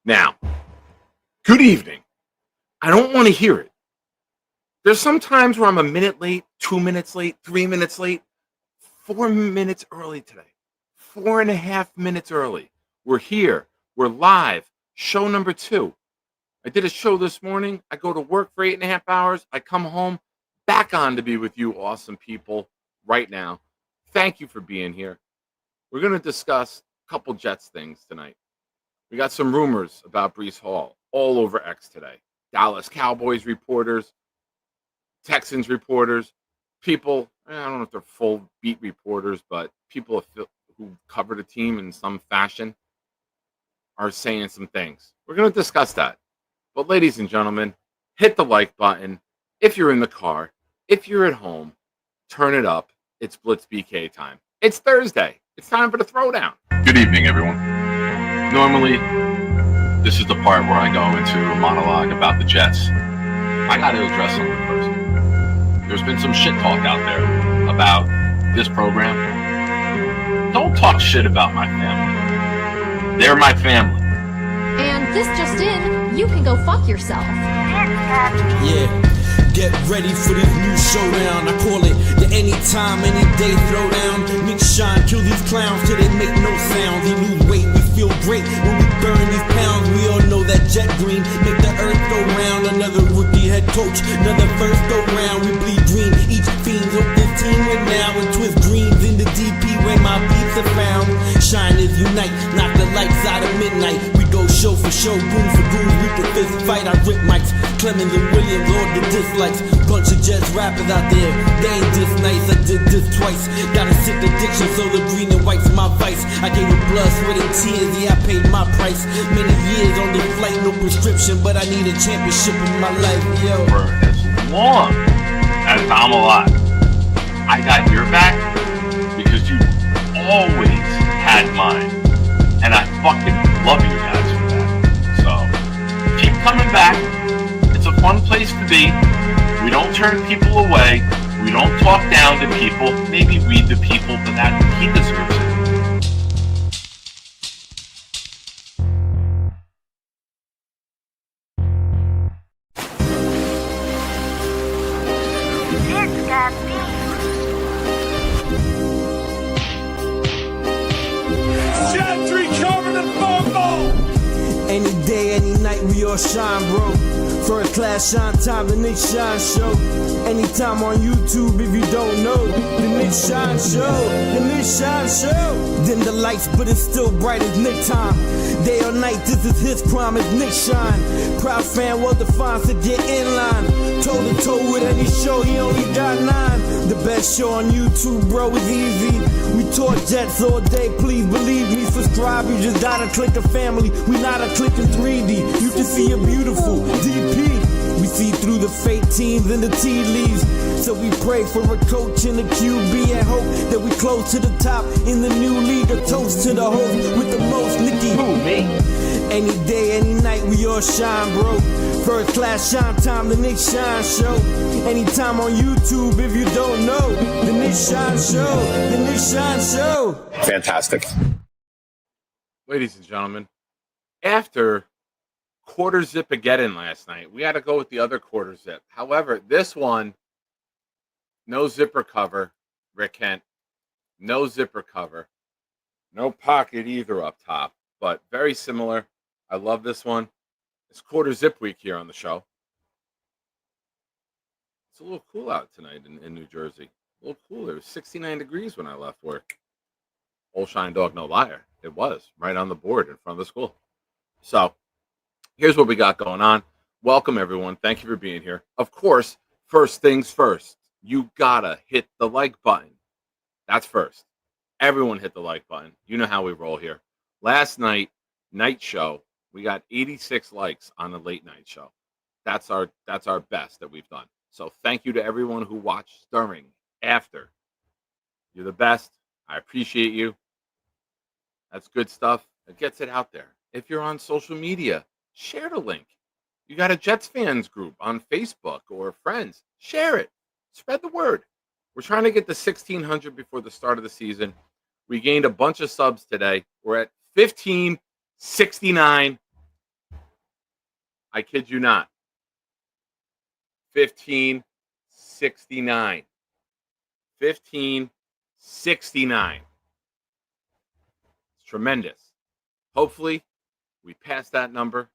Now, good evening. I don't want to hear it. There's some times where I'm a minute late, 2 minutes late, 3 minutes late, 4 minutes early today. 4.5 minutes early. We're here. We're live. Show number 2. I did a show this morning. I go to work for 8.5 hours. I come home, back on to be with you awesome people right now. Thank you for being here. We're going to discuss a couple Jets things tonight. We got some rumors about Breece Hall all over X today. Dallas Cowboys reporters, Texans reporters, people, I don't know if they're full beat reporters, but people who cover the team in some fashion are saying some things. We're going to discuss that. But ladies and gentlemen, hit the like button. If you're in the car, if you're at home, turn it up. It's Blitz BK time. It's Thursday. It's time for the throwdown. Good evening, everyone. Normally, this is the part where I go into a monologue about the Jets. I got to address something first. There's been some shit talk out there about this program. Don't talk shit about my family. They're my family. And this just in, you can go fuck yourself. Yeah. Get ready for this new showdown. I call it the anytime, any day throwdown. Nick Shine, kill these clowns till they make no sound. They lose weight, we feel great when we burn these pounds. We all know that jet green make the earth go round. Another rookie head coach, another first go round. We bleed green, each fiend hope this team win now. And twist dreams in the DP when my beats are found. Shiners unite, knock the lights out of midnight. We go show for show, goon for goon. We can fist fight, I rip mics. Clemens and Williams, all the dislikes. Bunch of Jets rappers out there, they ain't this nice. I did this twice. Got a sick addiction, so the green and white's my vice. I gave it blood, sweat, and tears. Yeah, I paid my price. Many years on the flight, no prescription, but I need a championship in my life. Yo, For as long as I'm alive, I got your back because you always had mine, and I fucking love you guys for that. So keep coming back. It's a fun place to be. We don't turn people away. We don't talk down to people. Maybe we the people, but that he deserves it. Gentry covered in football. any day, any night, we all shine, bro. First class shine time, the Nick Shine Show. Anytime on YouTube, if you don't know, the Nick Shine Show, the Nick Shine Show. Dim the lights, but it's still bright as Nick time. Day or night, this is his promise, Nick Shine. Proud fan, well defined, so get in line. Toe to toe with any show, he only got 9. The best show on YouTube, bro, is easy. We talk Jets all day, please believe me. Subscribe, you just gotta click a family. We not a click in 3D. You can see a beautiful DP. We see through the fake teams and the tea leaves. So we pray for a coach and a QB and hope that we close to the top in the new league. A toast to the host with the most, Nicky. Who, me? Any day, any night, we all shine, bro. First class shine time, the Nick Shine Show. Anytime on YouTube, if you don't know, the Nick Shine Show, the Nick Shine Show. Fantastic. Ladies and gentlemen, after quarter zip again last night, we had to go with the other quarter zip. However, this one, no zipper cover, Rick Kent, no zipper cover, no pocket either up top, but very similar. I love this one. It's quarter zip week here on the show. It's a little cool out tonight in New Jersey. A little cooler. It was 69 degrees when I left work. Old Shine Dog, no liar. It was right on the board in front of the school. So here's what we got going on. Welcome, everyone. Thank you for being here. Of course, first things first, you gotta hit the like button. That's first. Everyone hit the like button. You know how we roll here. Last night show, we got 86 likes on the late night show. That's our best that we've done. So thank you to everyone who watched during, after. You're the best. I appreciate you. That's good stuff. It gets it out there. If you're on social media, share the link. You got a Jets fans group on Facebook or friends, share it. Spread the word. We're trying to get to 1,600 before the start of the season. We gained a bunch of subs today. We're at 1,569. I kid you not. 1569. 1569. It's tremendous. Hopefully, we pass that number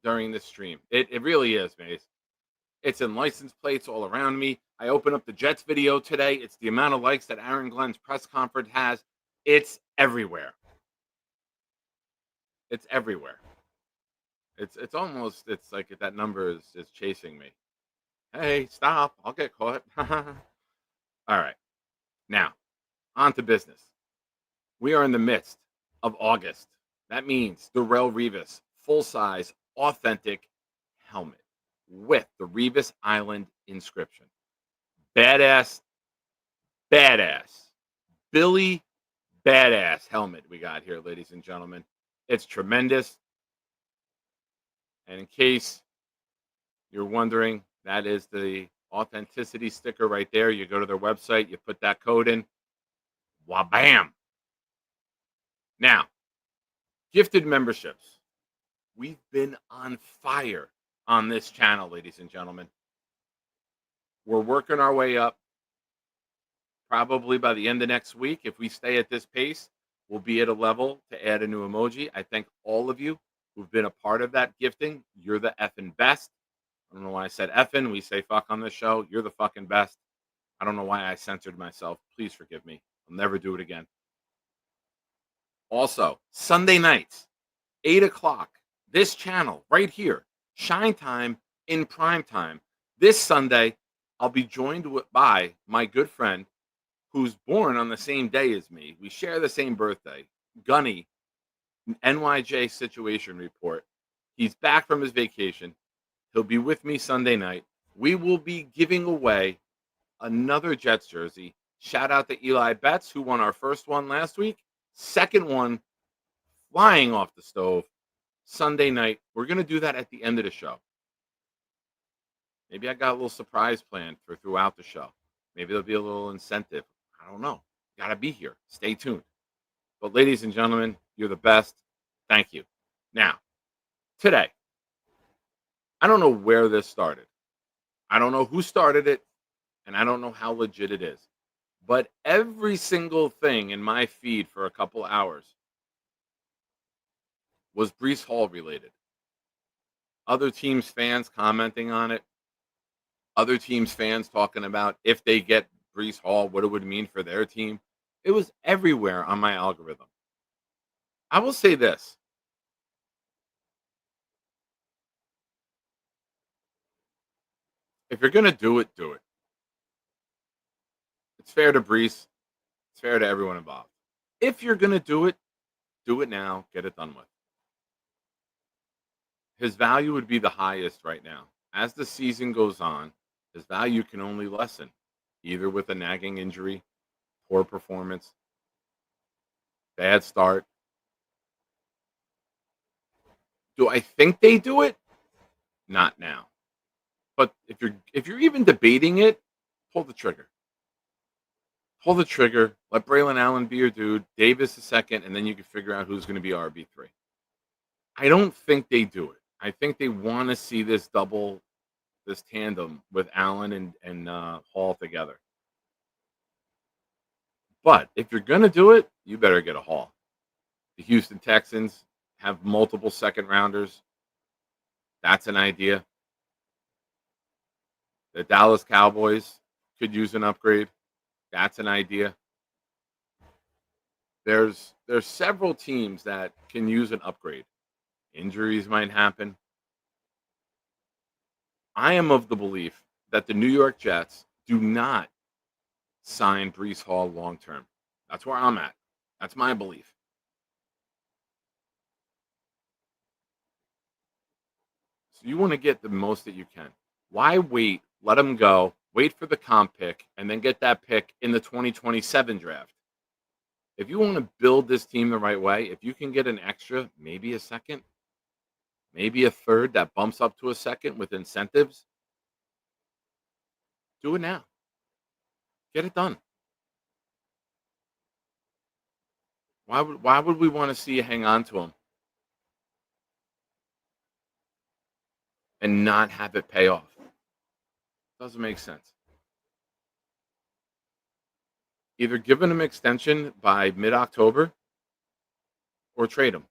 during this stream. It really is, Mace. It's in license plates all around me. I open up the Jets video today. It's the amount of likes that Aaron Glenn's press conference has. It's everywhere. It's everywhere. It's almost, it's like that number is chasing me. Hey, stop. I'll get caught. All right. Now, on to business. We are in the midst of August. That means Darrelle Revis, full-size, authentic helmet with the Revis Island inscription. Badass, Billy badass helmet we got here, ladies and gentlemen. It's tremendous. And in case you're wondering, that is the authenticity sticker right there. You go to their website, you put that code in, wabam. Now, gifted memberships. We've been on fire on this channel, ladies and gentlemen. We're working our way up. Probably by the end of next week, if we stay at this pace, we'll be at a level to add a new emoji. I thank all of you who've been a part of that gifting. You're the effing best. I don't know why I said effing. We say fuck on this show. You're the fucking best. I don't know why I censored myself. Please forgive me. I'll never do it again. Also, Sunday nights, 8 o'clock, this channel right here, Shine Time in Prime Time. This Sunday, I'll be joined by my good friend who's born on the same day as me. We share the same birthday, Gunny, NYJ Situation Report. He's back from his vacation. He'll be with me Sunday night. We will be giving away another Jets jersey. Shout out to Eli Betts, who won our first one last week. Second one, flying off the stove, Sunday night. We're going to do that at the end of the show. Maybe I got a little surprise planned for throughout the show. Maybe there'll be a little incentive. I don't know. Got to be here. Stay tuned. But ladies and gentlemen, you're the best. Thank you. Now, today, I don't know where this started. I don't know who started it, and I don't know how legit it is. But every single thing in my feed for a couple hours was Breece Hall related. Other teams' fans commenting on it. Other teams' fans talking about if they get Breece Hall, what it would mean for their team. It was everywhere on my algorithm. I will say this. If you're going to do it, do it. It's fair to Breece. It's fair to everyone involved. If you're going to do it now. Get it done with. His value would be the highest right now. As the season goes on, his value can only lessen, either with a nagging injury, poor performance, bad start. Do I think they do it? Not now. But if you're even debating it, pull the trigger. Pull the trigger. Let Braylon Allen be your dude. Davis the second, and then you can figure out who's going to be RB3. I don't think they do it. I think they want to see this tandem with Allen and Hall together. But if you're going to do it, you better get a Hall. The Houston Texans have multiple second rounders. That's an idea. The Dallas Cowboys could use an upgrade. That's an idea. There's several teams that can use an upgrade. Injuries might happen. I am of the belief that the New York Jets do not sign Breece Hall long term. That's where I'm at. That's my belief. So you want to get the most that you can. Why wait? Let him go. Wait for the comp pick, and then get that pick in the 2027 draft. If you want to build this team the right way, if you can get an extra, maybe a second, maybe a third that bumps up to a second with incentives, do it now. Get it done. Why would we want to see you hang on to him? and not have it pay off. Doesn't make sense. Either give him an extension by mid-October or trade him.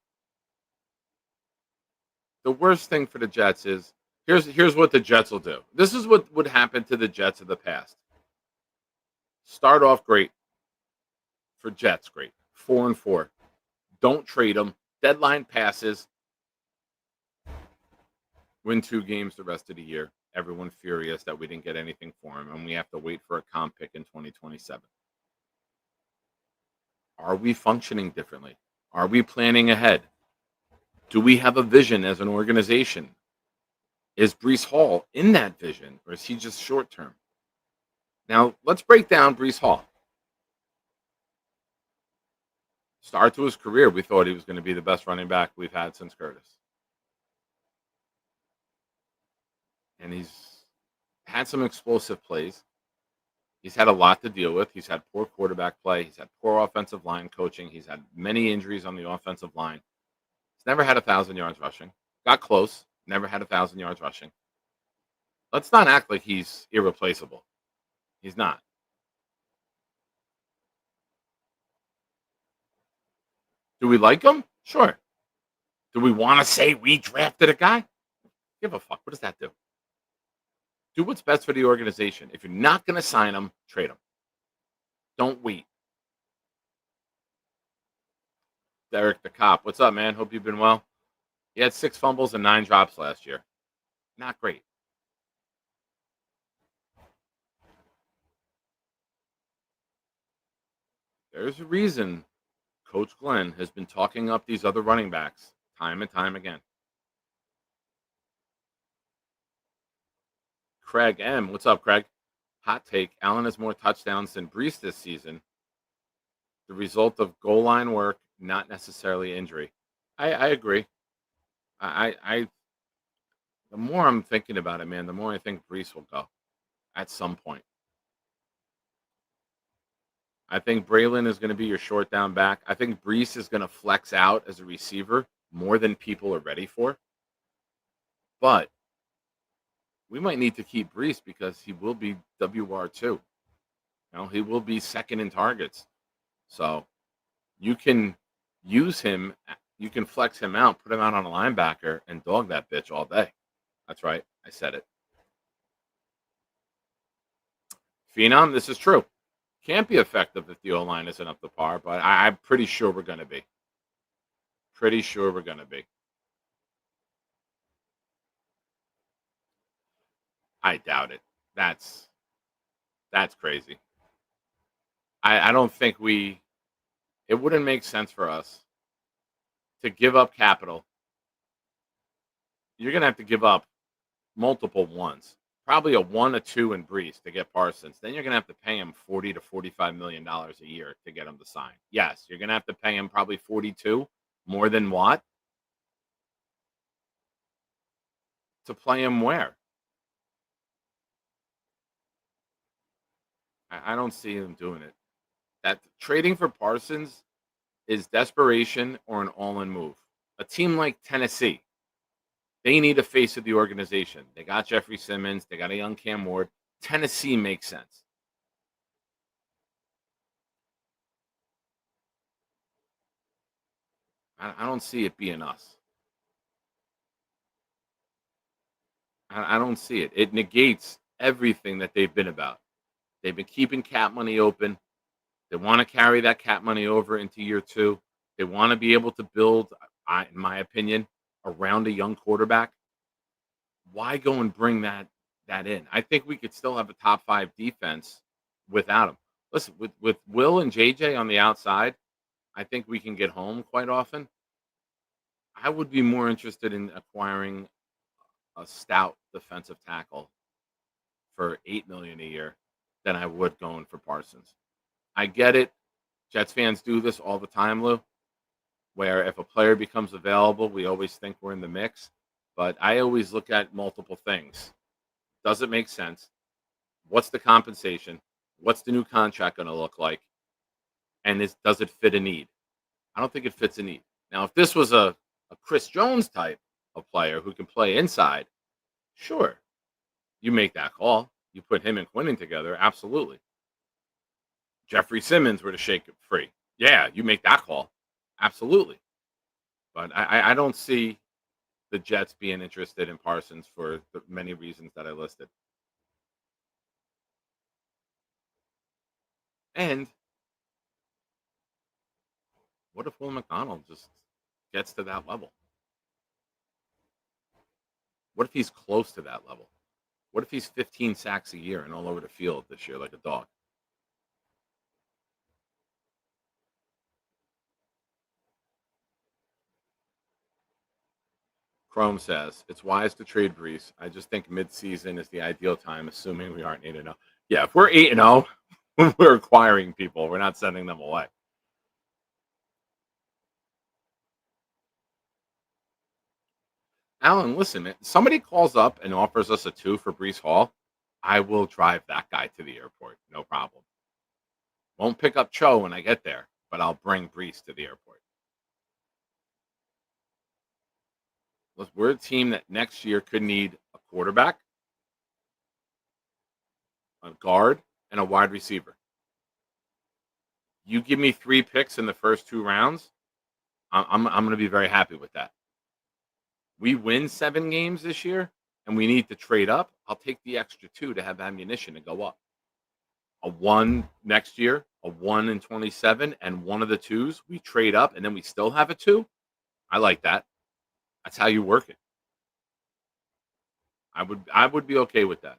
The worst thing for the Jets is here's what the Jets will do. This is what would happen to the Jets of the past. Start off great. For Jets, great. 4-4. Don't trade them. Deadline passes. Win 2 games the rest of the year. Everyone furious that we didn't get anything for him, and we have to wait for a comp pick in 2027. Are we functioning differently? Are we planning ahead? Do we have a vision as an organization? Is Breece Hall in that vision, or is he just short term? Now, let's break down Breece Hall. Start to his career, we thought he was going to be the best running back we've had since Curtis. And he's had some explosive plays. He's had a lot to deal with. He's had poor quarterback play. He's had poor offensive line coaching. He's had many injuries on the offensive line. He's never had 1,000 yards rushing. Got close. Never had 1,000 yards rushing. Let's not act like he's irreplaceable. He's not. Do we like him? Sure. Do we want to say we drafted a guy? Give a fuck. What does that do? Do what's best for the organization. If you're not going to sign him, trade him. Don't wait. Derek the Cop. What's up, man? Hope you've been well. He had 6 fumbles and 9 drops last year. Not great. There's a reason Coach Glenn has been talking up these other running backs time and time again. Craig M. What's up, Craig? Hot take. Allen has more touchdowns than Breece this season. The result of goal line work, not necessarily injury. I agree. I the more I'm thinking about it, man, the more I think Breece will go at some point. I think Braylon is going to be your short down back. I think Breece is going to flex out as a receiver more than people are ready for. But we might need to keep Breece because he will be WR2. You know, he will be second in targets. So you can use him. You can flex him out, put him out on a linebacker, and dog that bitch all day. That's right. I said it. Phenom, this is true. Can't be effective if the O-line isn't up to par, but I'm pretty sure we're going to be. Pretty sure we're going to be. I doubt it. That's crazy. I don't think it wouldn't make sense for us to give up capital. You're going to have to give up multiple ones. Probably a 1 or 2 in Breece to get Parsons. Then you're going to have to pay him $40 to $45 million a year to get him to sign. Yes, you're going to have to pay him probably 42, more than Watt. To play him where? I don't see him doing it. That trading for Parsons is desperation or an all-in move. A team like Tennessee, they need a face of the organization. They got Jeffrey Simmons. They got a young Cam Ward. Tennessee makes sense. I don't see it being us. I don't see it. It negates everything that they've been about. They've been keeping cap money open. They want to carry that cap money over into year 2. They want to be able to build, in my opinion, around a young quarterback. Why go and bring that in? I think we could still have a top 5 defense without him. Listen, with Will and JJ on the outside, I think we can get home quite often. I would be more interested in acquiring a stout defensive tackle for $8 million a year than I would going for Parsons. I get it. Jets fans do this all the time, Lou, where if a player becomes available, we always think we're in the mix. But I always look at multiple things. Does it make sense? What's the compensation? What's the new contract going to look like? And does it fit a need? I don't think it fits a need. Now, if this was a Chris Jones type of player who can play inside, Sure. You make that call. You put him and Quinnen together. Absolutely. Jeffrey Simmons were to shake it free. Yeah, you make that call. Absolutely. But I don't see the Jets being interested in Parsons for the many reasons that I listed. And what if Will McDonald just gets to that level? What if he's close to that level? What if he's 15 sacks a year and all over the field this year like a dog? Chrome says, it's wise to trade Breece. I just think midseason is the ideal time, assuming we aren't 8-0. Yeah, if we're 8-0, we're acquiring people. We're not sending them away. Alan, listen, man, somebody calls up and offers us a 2 for Breece Hall, I will drive that guy to the airport. No problem. Won't pick up Cho when I get there, but I'll bring Breece to the airport. We're a team that next year could need a quarterback, a guard, and a wide receiver. You give me 3 picks in the first 2 rounds, I'm going to be very happy with that. We win 7 games this year, and we need to trade up. I'll take the extra 2 to have ammunition to go up. A 1 next year, a 1 in 27, and one of the 2s we trade up, and then we still have a 2. I like that. That's how you work it. I would be okay with that,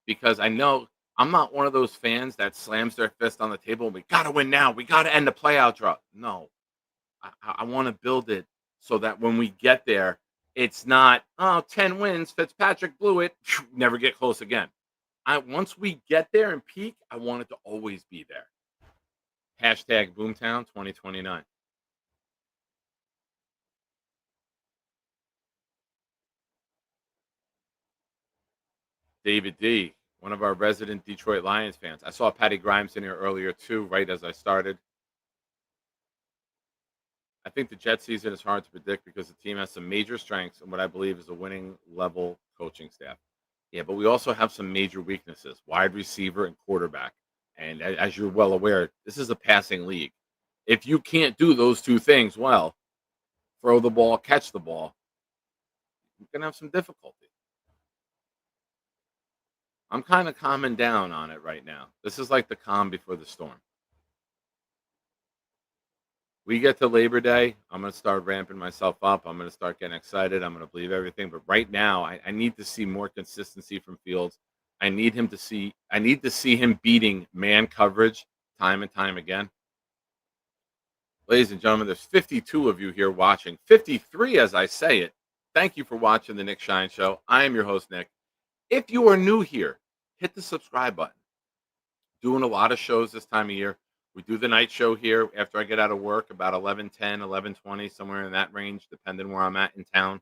because I know I'm not one of those fans that slams their fist on the table and we got to win now. We got to end the playoff draw. No, I want to build it so that when we get there, it's not, 10 wins, Fitzpatrick blew it, never get close again. Once we get there and peak, I want it to always be there. Hashtag Boomtown 2029. David D., one of our resident Detroit Lions fans. I saw Patty Grimes in here earlier too, right as I started. I think the Jet season is hard to predict because the team has some major strengths and what I believe is a winning level coaching staff. Yeah, but we also have some major weaknesses, wide receiver and quarterback. And as you're well aware, this is a passing league. If you can't do those 2 things well, throw the ball, catch the ball, you're going to have some difficulty. I'm kind of calming down on it right now. This is like the calm before the storm. We get to Labor Day, I'm going to start ramping myself up. I'm going to start getting excited. I'm going to believe everything. But right now, I need to see more consistency from Fields. I need to see him beating man coverage time and time again. Ladies and gentlemen, there's 52 of you here watching. 53 as I say it. Thank you for watching the Nick Shine Show. I am your host, Nick. If you are new here, hit the subscribe button. Doing a lot of shows this time of year. We do the night show here after I get out of work, about 11:10, 11:20, somewhere in that range, depending where I'm at in town.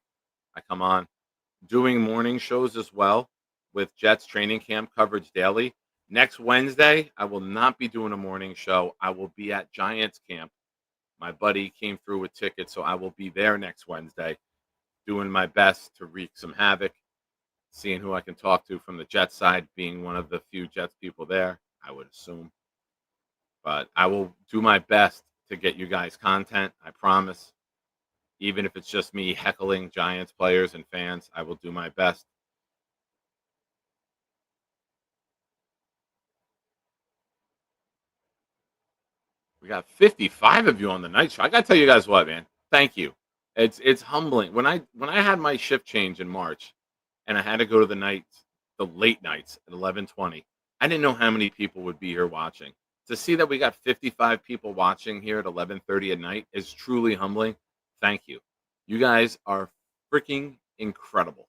I come on. Doing morning shows as well with Jets training camp coverage daily. Next Wednesday, I will not be doing a morning show. I will be at Giants camp. My buddy came through with tickets, so I will be there next Wednesday, doing my best to wreak some havoc, seeing who I can talk to from the Jets side, being one of the few Jets people there, I would assume. But I will do my best to get you guys content, I promise. Even if it's just me heckling Giants players and fans, I will do my best. We got 55 of you on the night show. I got to tell you guys what, man. Thank you. It's humbling. When I had my shift change in March and I had to go to the late nights at 11:20, I didn't know how many people would be here watching. To see that we got 55 people watching here at 11:30 at night is truly humbling. Thank you. You guys are freaking incredible.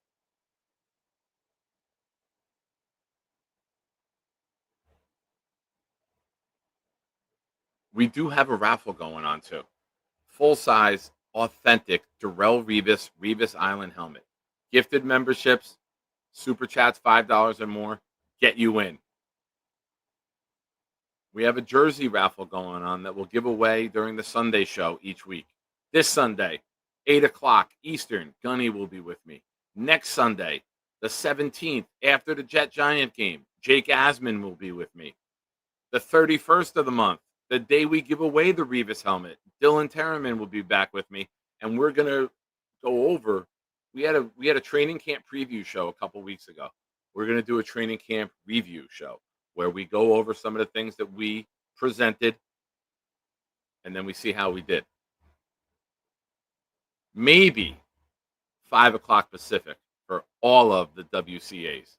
We do have a raffle going on too. Full size, authentic Darrell Revis Island helmet. Gifted memberships, super chats $5 or more, get you in. We have a jersey raffle going on that we'll give away during the Sunday show each week. This Sunday, 8 o'clock Eastern, Gunny will be with me. Next Sunday, The 17th, after the Jet Giant game, Jake Asman will be with me. The 31st of the month, the day we give away the Revis helmet, Dylan Terraman will be back with me, and we're gonna go over. We had a training camp preview show a couple weeks ago. We're gonna do a training camp review show where we go over some of the things that we presented, and then we see how we did. Maybe 5 o'clock Pacific for all of the WCAs.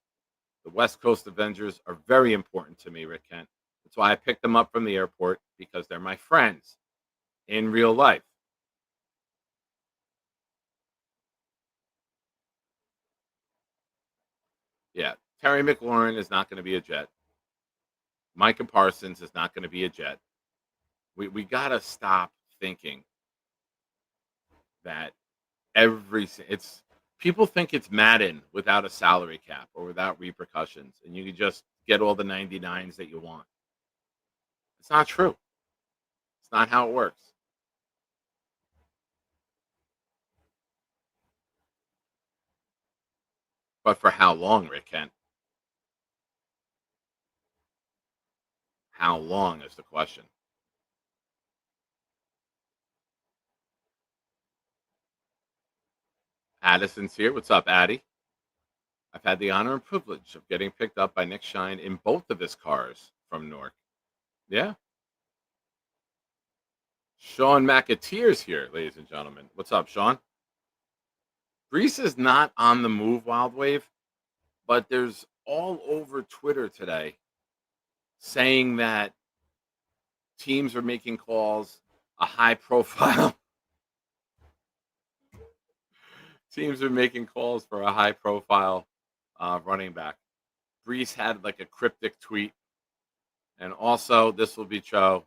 The West Coast Avengers are very important to me, Rick Kent. That's why I picked them up from the airport, because they're my friends in real life. Yeah, Terry McLaurin is not going to be a Jet. Micah Parsons is not going to be a Jet. We got to stop thinking that people think it's Madden without a salary cap or without repercussions, and you can just get all the 99s that you want. It's not true. It's not how it works. But for how long, Rick Kent? How long is the question. Addison's here. What's up, Addie? I've had the honor and privilege of getting picked up by Nick Shine in both of his cars from Newark. Yeah. Sean McAteer's here, ladies and gentlemen. What's up, Sean? Breece is not on the move, Wild Wave, but there's all over Twitter today saying that teams are making calls, a high profile. Teams are making calls for a high profile running back. Breece had like a cryptic tweet. And also, this will be Cho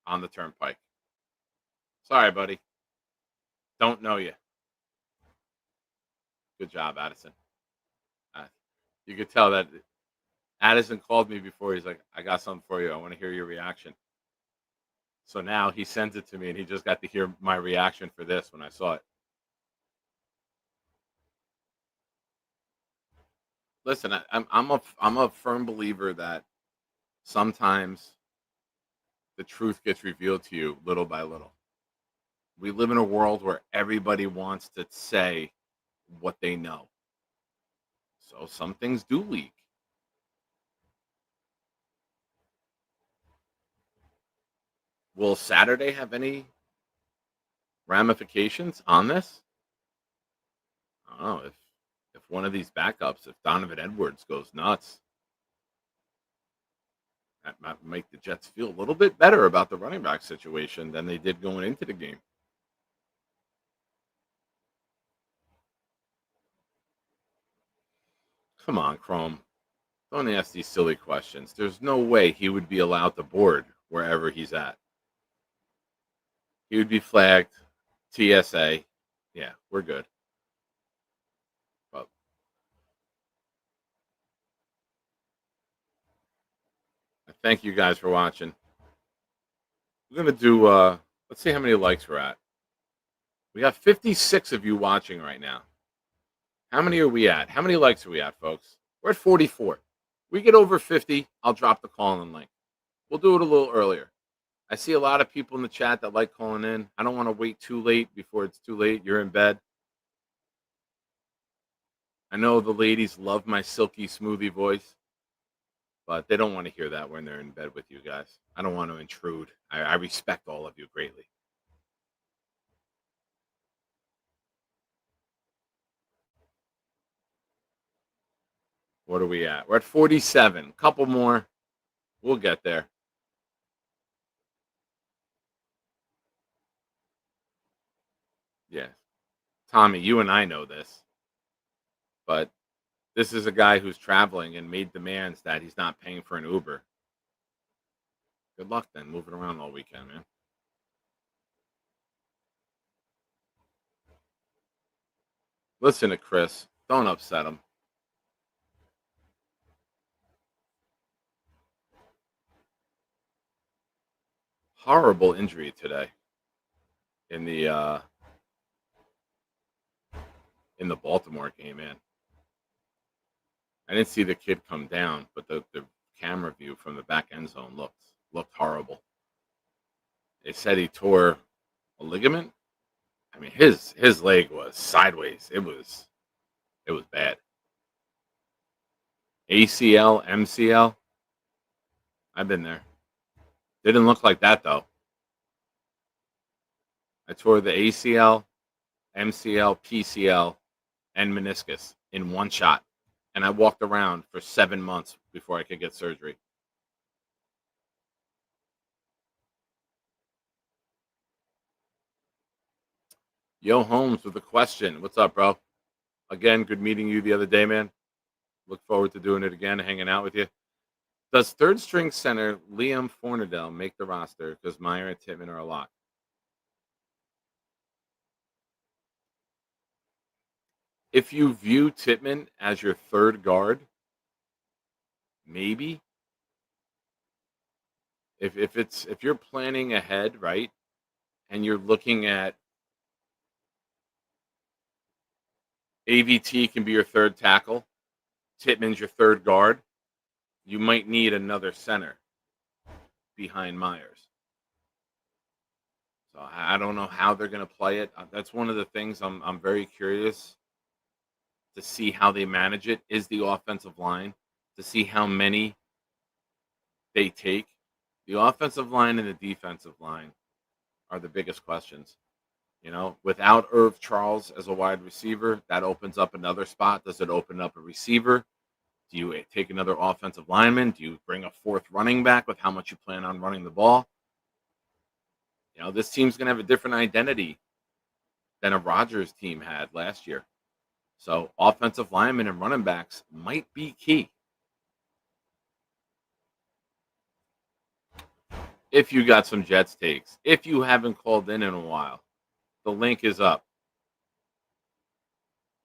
on the turnpike. Sorry, buddy. Don't know you. Good job, Addison. You could tell that Addison called me before. He's like, I got something for you. I want to hear your reaction. So now he sends it to me, and he just got to hear my reaction for this when I saw it. Listen, I'm a firm believer that sometimes the truth gets revealed to you little by little. We live in a world where everybody wants to say what they know. So some things do leak. Will Saturday have any ramifications on this? I don't know. If one of these backups, if Donovan Edwards goes nuts, that might make the Jets feel a little bit better about the running back situation than they did going into the game. Come on, Chrome. Don't ask these silly questions. There's no way he would be allowed to board wherever he's at. He would be flagged, TSA. Yeah, we're good. But I thank you guys for watching. We're going to do, let's see how many likes we're at. We got 56 of you watching right now. How many are we at? How many likes are we at, folks? We're at 44. We get over 50, I'll drop the call-in link. We'll do it a little earlier. I see a lot of people in the chat that like calling in. I don't want to wait too late before it's too late. You're in bed. I know the ladies love my silky smoothie voice, but they don't want to hear that when they're in bed with you guys. I don't want to intrude. I respect all of you greatly. What are we at? We're at 47. A couple more. We'll get there. Yeah. Tommy, you and I know this. But this is a guy who's traveling and made demands that he's not paying for an Uber. Good luck then, moving around all weekend, man. Listen to Chris. Don't upset him. Horrible injury today in the Baltimore game, man. I didn't see the kid come down, but the camera view from the back end zone looked horrible. They said he tore a ligament. I mean, his leg was sideways. It was bad. ACL, MCL. I've been there. Didn't look like that though. I tore the ACL, MCL, PCL, and meniscus in one shot. And I walked around for 7 months before I could get surgery. Yo Holmes with a question. What's up, bro? Again, good meeting you the other day, man. Look forward to doing it again, hanging out with you. Does third string center Liam Fornadell make the roster because Meyer and Tittman are a lock? If you view Tittman as your third guard, maybe. If you're planning ahead, right, and you're looking at AVT can be your third tackle, Tittman's your third guard, you might need another center behind Myers. So I don't know how they're going to play it. That's one of the things I'm very curious to see how they manage it, is the offensive line, to see how many they take. The offensive line and the defensive line are the biggest questions. You know, without Irv Charles as a wide receiver, that opens up another spot. Does it open up a receiver? Do you take another offensive lineman? Do you bring a fourth running back with how much you plan on running the ball? You know, this team's going to have a different identity than a Rodgers team had last year. So offensive linemen and running backs might be key. If you got some Jets takes, if you haven't called in a while, the link is up.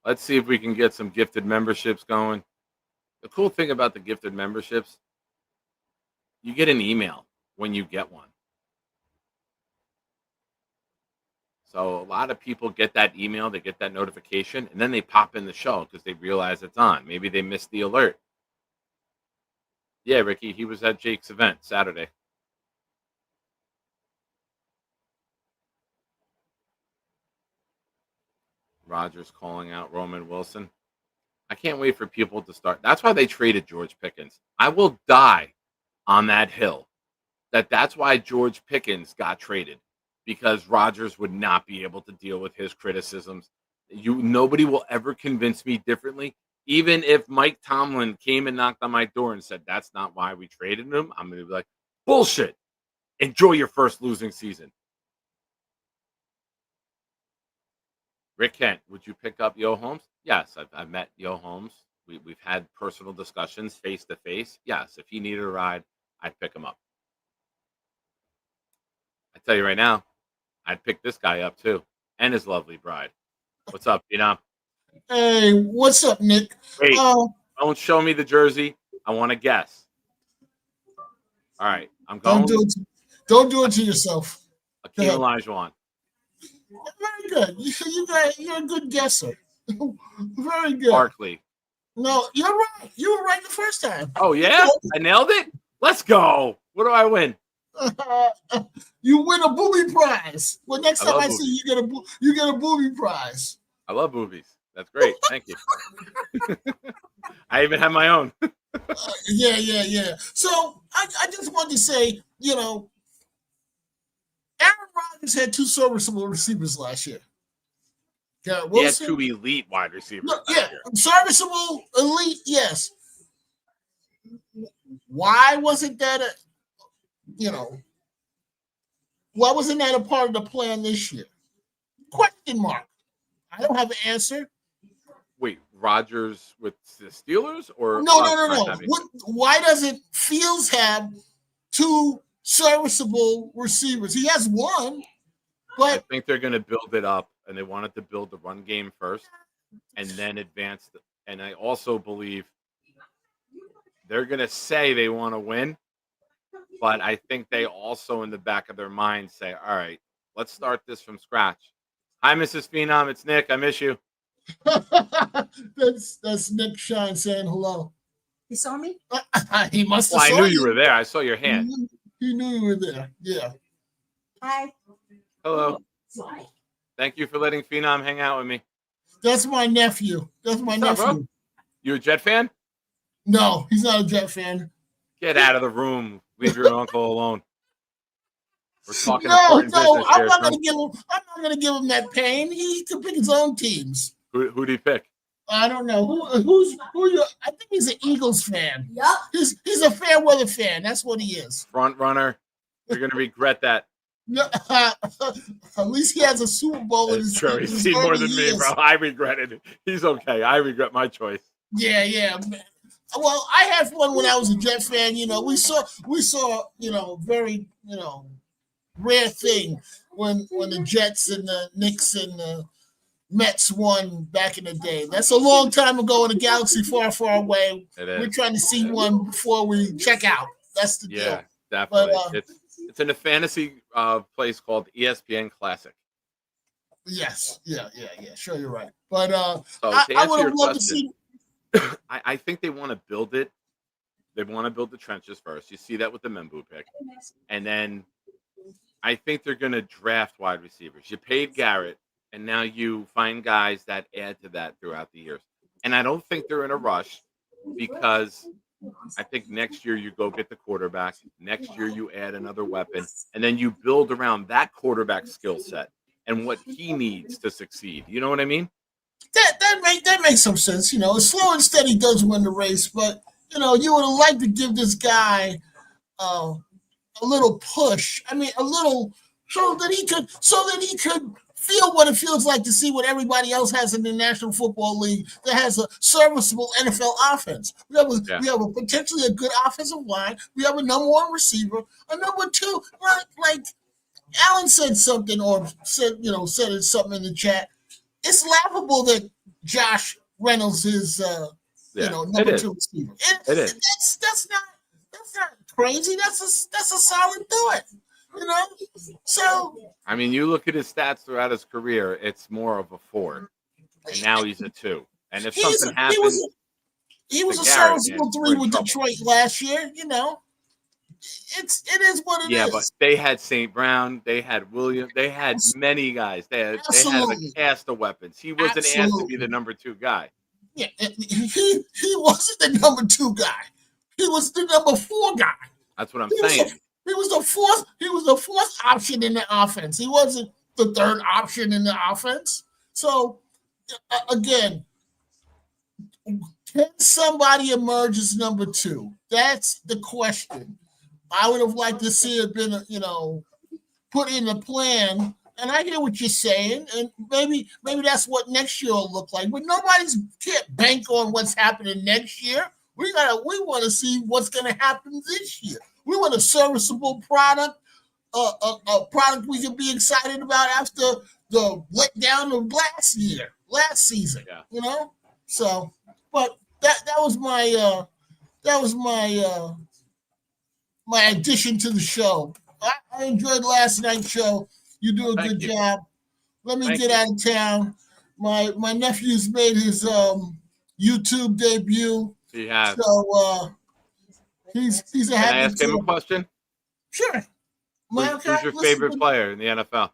Let's see if we can get some gifted memberships going. The cool thing about the gifted memberships, you get an email when you get one. So a lot of people get that email, they get that notification, and then they pop in the show because they realize it's on. Maybe they missed the alert. Yeah, Ricky, he was at Jake's event Saturday. Rodgers calling out Roman Wilson. I can't wait for people to start. That's why they traded George Pickens. I will die on that hill that's why George Pickens got traded, because Rodgers would not be able to deal with his criticisms. Nobody will ever convince me differently. Even if Mike Tomlin came and knocked on my door and said, that's not why we traded him, I'm going to be like, bullshit. Enjoy your first losing season. Rick Kent, would you pick up Yo Holmes? Yes, I've met Yo Holmes. We've had personal discussions face to face. Yes, if he needed a ride, I'd pick him up. I tell you right now, I'd pick this guy up too, and his lovely bride. What's up, Vietnam? Hey, what's up, Nick? Wait, don't show me the jersey. I want to guess. All right, I'm going. Don't do it to yourself. Akeem Olajuwon. Very good. You're a good guesser. Very good. Barkley. No, you're right. You were right the first time. Oh yeah, I nailed it. Let's go. What do I win? You win a booby prize. Well, next time I boobies. see you get a booby prize. I love boobies. That's great. Thank you. I even have my own. Yeah. So I just wanted to say, Aaron Rodgers had two serviceable receivers last year. Garrett Wilson. He had two elite wide receivers. No, yeah, serviceable, elite, yes. Why wasn't that why wasn't that a part of the plan this year? Question mark. I don't have an answer. Wait, Rodgers with the Steelers or No. Why doesn't Fields have two serviceable receivers? He has one, I but think they're going to build it up, and they wanted to build the run game first and then advance. And I also believe they're going to say they want to win, but I think they also in the back of their mind say, all right, let's start this from scratch. Hi, Mrs. Phenom. It's Nick. I miss you. that's Nick Shine saying hello. He saw me? He must have Well, I saw knew you were there. I saw your hand. He knew you were there. Yeah. Hi. Hello. Thank you for letting Phenom hang out with me. That's my nephew. That's my What's up, nephew. bro? You a Jet fan? No, he's not a Jet fan. Get out of the room. Leave your uncle alone. We're talking No, important business I'm here, not son. gonna give him. I'm not gonna give him that pain. He can pick his own teams. Who do you pick? I don't know who you. I think he's an Eagles fan. Yup. He's a fair weather fan. That's what he is. Front runner. You're gonna regret that. No, at least he has a Super Bowl in It's his. true. in He's his seen more early than me, years. bro. I regretted it. He's okay. I regret my choice. Yeah. Well, I had fun when I was a Jet fan. We saw very rare thing when the Jets and the Knicks and the Mets won back in the day. That's a long time ago in a galaxy far, far away. It is. We're trying to see one before we check out. That's the deal. Yeah, definitely. But, it's in a fantasy place called ESPN Classic. Yes. Yeah. Sure, you're right. But So I to answer would your have loved to question, see. I think they want to build it. They want to build the trenches first. You see that with the Membu pick. And then I think they're going to draft wide receivers. You paid Garrett, and now you find guys that add to that throughout the years. And I don't think they're in a rush because I think next year you go get the quarterback. Next year you add another weapon, and then you build around that quarterback skill set and what he needs to succeed. You know what I mean? That makes some sense. Slow and steady does win the race, but you would have liked to give this guy a little push. I mean, a little so that he could feel what it feels like to see what everybody else has in the National Football League that has a serviceable NFL offense. We have a potentially a good offensive line. We have a number one receiver, a number two. Like Alan said something or said something in the chat. It's laughable that Josh Reynolds is number two receiver. It is. That's not crazy. That's a solid thought. So I mean, you look at his stats throughout his career, it's more of a 4. And now he's a 2. And if something happens, he was a Garrett, serviceable man, 3 we're with in trouble. Detroit last year. It is what it is. Yeah, but they had St. Brown, they had William, they had many guys. They had a cast of weapons. He wasn't asked to be the number 2 guy. Yeah, he wasn't the number 2 guy. He was the number 4 guy. That's what I'm saying. He was the fourth option in the offense. He wasn't the third option in the offense. So again, can somebody emerge as number 2? That's the question. I would have liked to see it been, put in a plan. And I hear what you're saying, and maybe that's what next year will look like. But can't bank on what's happening next year. We want to see what's going to happen this year. We want a serviceable product, a product we can be excited about after the letdown of last season. Yeah. So, but that was my my addition to the show. I enjoyed last night's show. You do a good job. Let me get out of town. My nephew's made his YouTube debut. He has. So he's a happy. Can I ask him a question? Sure. Who's your favorite player in the NFL?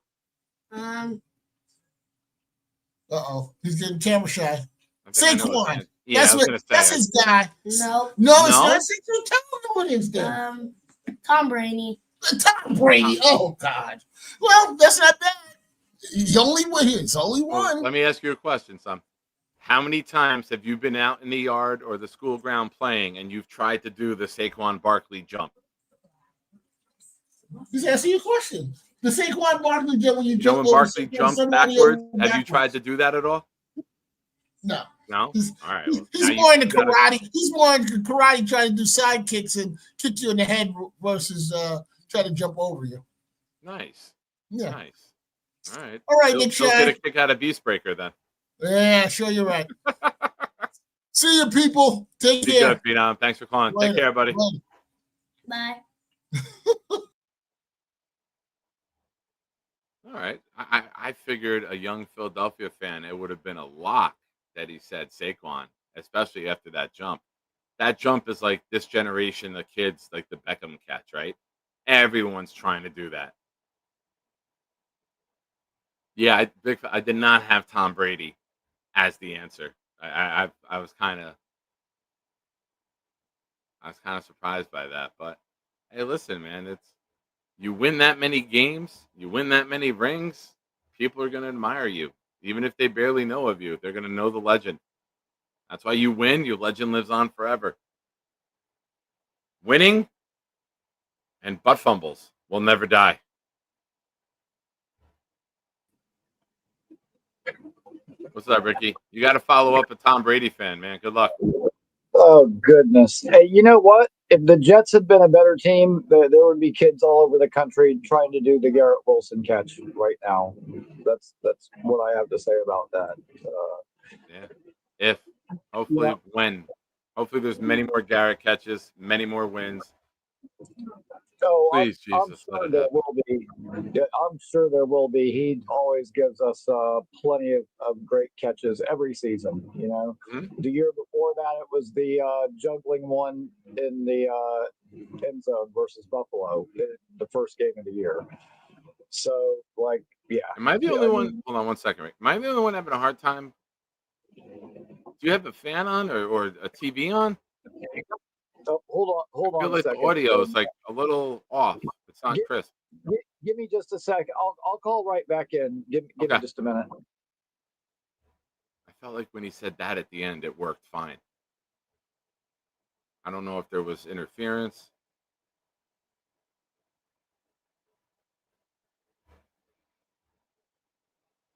He's getting camera shy. Saquon. Yeah, that's his guy. No, it's not. Tell him what it is then. Tom Brady. Tom Brady. Oh God. Well, that's not bad. He's only one. Let me ask you a question, son. How many times have you been out in the yard or the school ground playing and you've tried to do the Saquon Barkley jump? He's asking you a question. The Saquon Barkley jump when you jump. When Barkley jumps backwards, have you tried to do that at all? No. No? All right. Well, he's more into karate. He's more into karate trying to do side kicks and kick you in the head versus try to jump over you. Nice. Yeah. Nice. All right. All right, He'll get a kick out of Beast Breaker then. Yeah, sure, you're right. See you, people. Take care. Good, Phenom. Thanks for calling. Later. Take care, buddy. Later. Bye. All right. I figured a young Philadelphia fan, it would have been a lock that he said Saquon, especially after that jump. that jump is like this generation of kids, like the Beckham catch, right? Everyone's trying to do that. Yeah, I did not have Tom Brady as the answer. I was kind of surprised by that, but hey, listen, man, it's you win that many games, you win that many rings, people are going to admire you, even if they barely know of you. They're going to know the legend. That's why you win. Your legend lives on forever. Winning and butt fumbles will never die. What's up, Ricky? You got to follow up a Tom Brady fan, man. Good luck. Oh goodness! Hey, you know what? If the Jets had been a better team, there would be kids all over the country trying to do the Garrett Wilson catch right now. That's what I have to say about that. Yeah. If hopefully Yeah. when hopefully there's many more Garrett catches, many more wins. So Please, I'm Jesus, let sure it there happen. will be. Yeah, I'm sure there will be. He always gives us plenty of great catches every season. You know, Mhm. the year before that it was the juggling one in the end zone versus Buffalo, the first game of the year. So, like, yeah. Am I the Yeah, only I one? mean, Hold on one second, Rick. Am I the only one having a hard time? Do you have a fan on or a TV on? oh, I hold feel on a like the second. audio is like a little off. It's not Give, crisp. give me just a sec. I'll call right back in. Give me Okay. just a minute. I felt like when he said that at the end, it worked fine. I don't know if there was interference.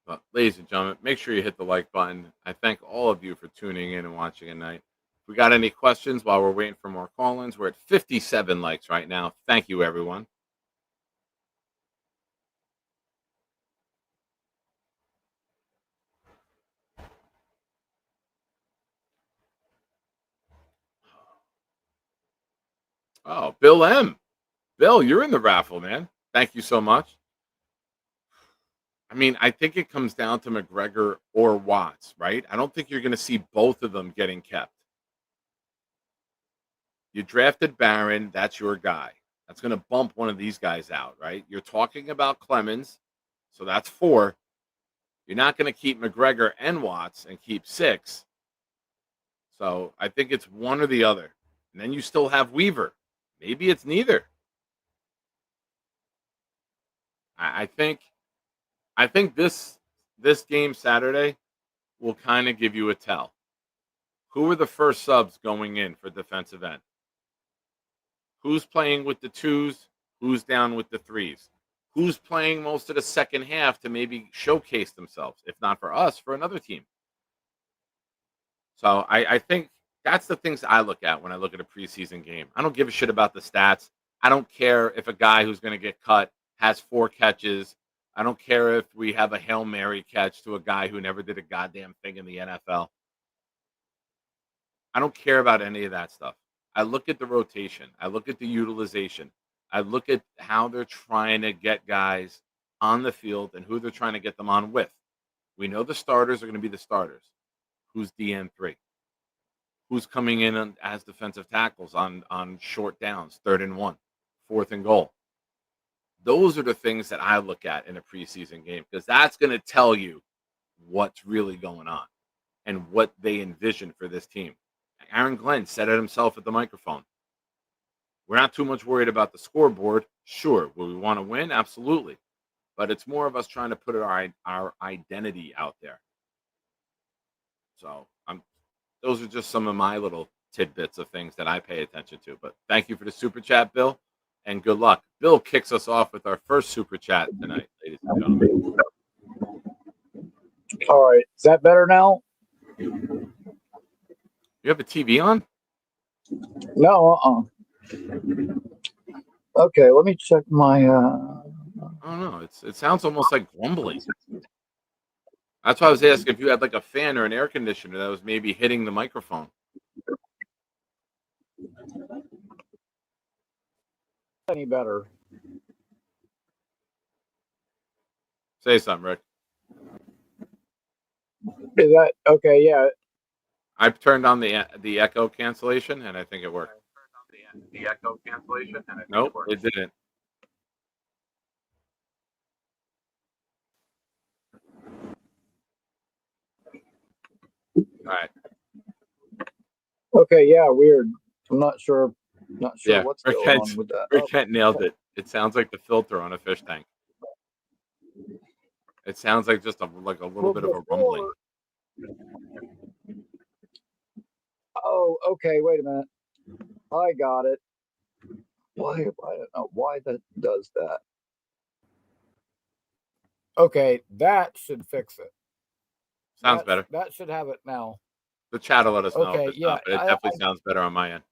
But ladies and gentlemen, make sure you hit the like button. I thank all of you for tuning in and watching tonight. If we got any questions while we're waiting for more call-ins, we're at 57 likes right now. Thank you, everyone. Oh, Bill M. Bill, you're in the raffle, man. Thank you so much. I mean, I think it comes down to McGregor or Watts, right? I don't think you're going to see both of them getting kept. You drafted Barron, that's your guy. That's going to bump one of these guys out, right? You're talking about Clemens, so that's 4. You're not going to keep McGregor and Watts and keep 6. So I think it's one or the other. And then you still have Weaver. Maybe it's neither. I think this game Saturday will kind of give you a tell. Who are the first subs going in for defensive end? Who's playing with the 2s? Who's down with the 3s? Who's playing most of the second half to maybe showcase themselves? If not for us, for another team. So I think that's the things I look at when I look at a preseason game. I don't give a shit about the stats. I don't care if a guy who's going to get cut has 4 catches. I don't care if we have a Hail Mary catch to a guy who never did a goddamn thing in the NFL. I don't care about any of that stuff. I look at the rotation. I look at the utilization. I look at how they're trying to get guys on the field and who they're trying to get them on with. We know the starters are going to be the starters. Who's DN3? Who's coming in as defensive tackles on short downs, 3rd and 1, 4th and goal? Those are the things that I look at in a preseason game because that's going to tell you what's really going on and what they envision for this team. Aaron Glenn said it himself at the microphone. We're not too much worried about the scoreboard. Sure, will we want to win? Absolutely. But it's more of us trying to put our identity out there. So those are just some of my little tidbits of things that I pay attention to. But thank you for the super chat, Bill, and good luck. Bill kicks us off with our first super chat tonight, ladies and gentlemen. All right, is that better now? You have a TV on? No. Okay, let me check my. I don't know. It sounds almost like grumbling. That's why I was asking if you had like a fan or an air conditioner that was maybe hitting the microphone. Any better? Say something, Rick. Is that okay? Yeah. I've turned on the echo cancellation, and I think it worked. Nope, it didn't. All right. Okay, yeah, weird. I'm not sure Yeah, what's going on with that. Brickhead nailed it. It sounds like the filter on a fish tank. It sounds like just a little bit of a rumbling. Oh, okay, wait a minute. I got it. Why? I don't know why that does that. Okay, that should fix it. Sounds better. That should have it now. The chat will let us know Okay, if it's yeah, not, but it definitely sounds better on my end.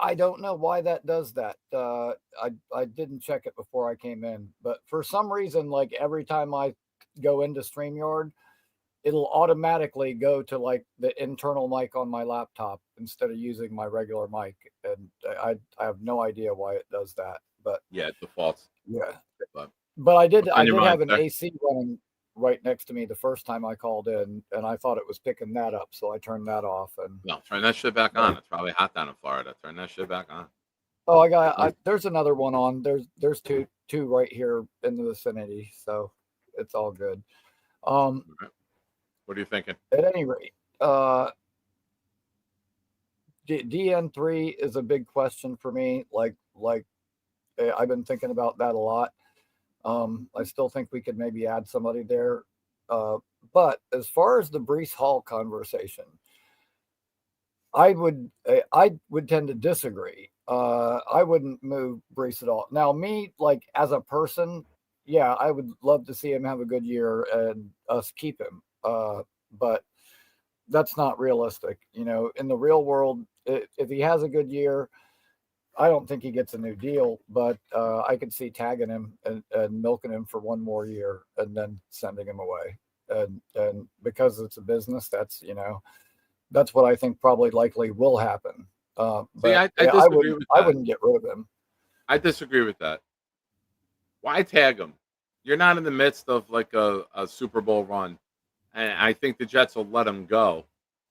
I don't know why that does that. I didn't check it before I came in, but for some reason, like every time I go into StreamYard, it'll automatically go to like the internal mic on my laptop instead of using my regular mic, and I have no idea why it does that. But Yeah, it defaults. yeah, But I did what's on your have mind, an sir? AC running right next to me the first time I called in, and I thought it was picking that up, so I turned that off. And No, turn that shit back on. It's probably hot down in Florida. Turn that shit back on. oh, there's another one on. There's two right here in the vicinity, so it's all good. All right. What are you thinking? At any rate, DN3 is a big question for me. Like I've been thinking about that a lot. I still think we could maybe add somebody there. But as far as the Breece Hall conversation, I would tend to disagree. I wouldn't move Breece at all. Now, me, like as a person, yeah, I would love to see him have a good year and us keep him. But that's not realistic. You know, in the real world, if he has a good year, I don't think he gets a new deal, but I could see tagging him and milking him for one more year and then sending him away. And because it's a business, that's what I think probably likely will happen. But I disagree with that. I wouldn't get rid of him. I disagree with that. Why tag him? You're not in the midst of like a Super Bowl run, and I think the Jets will let him go.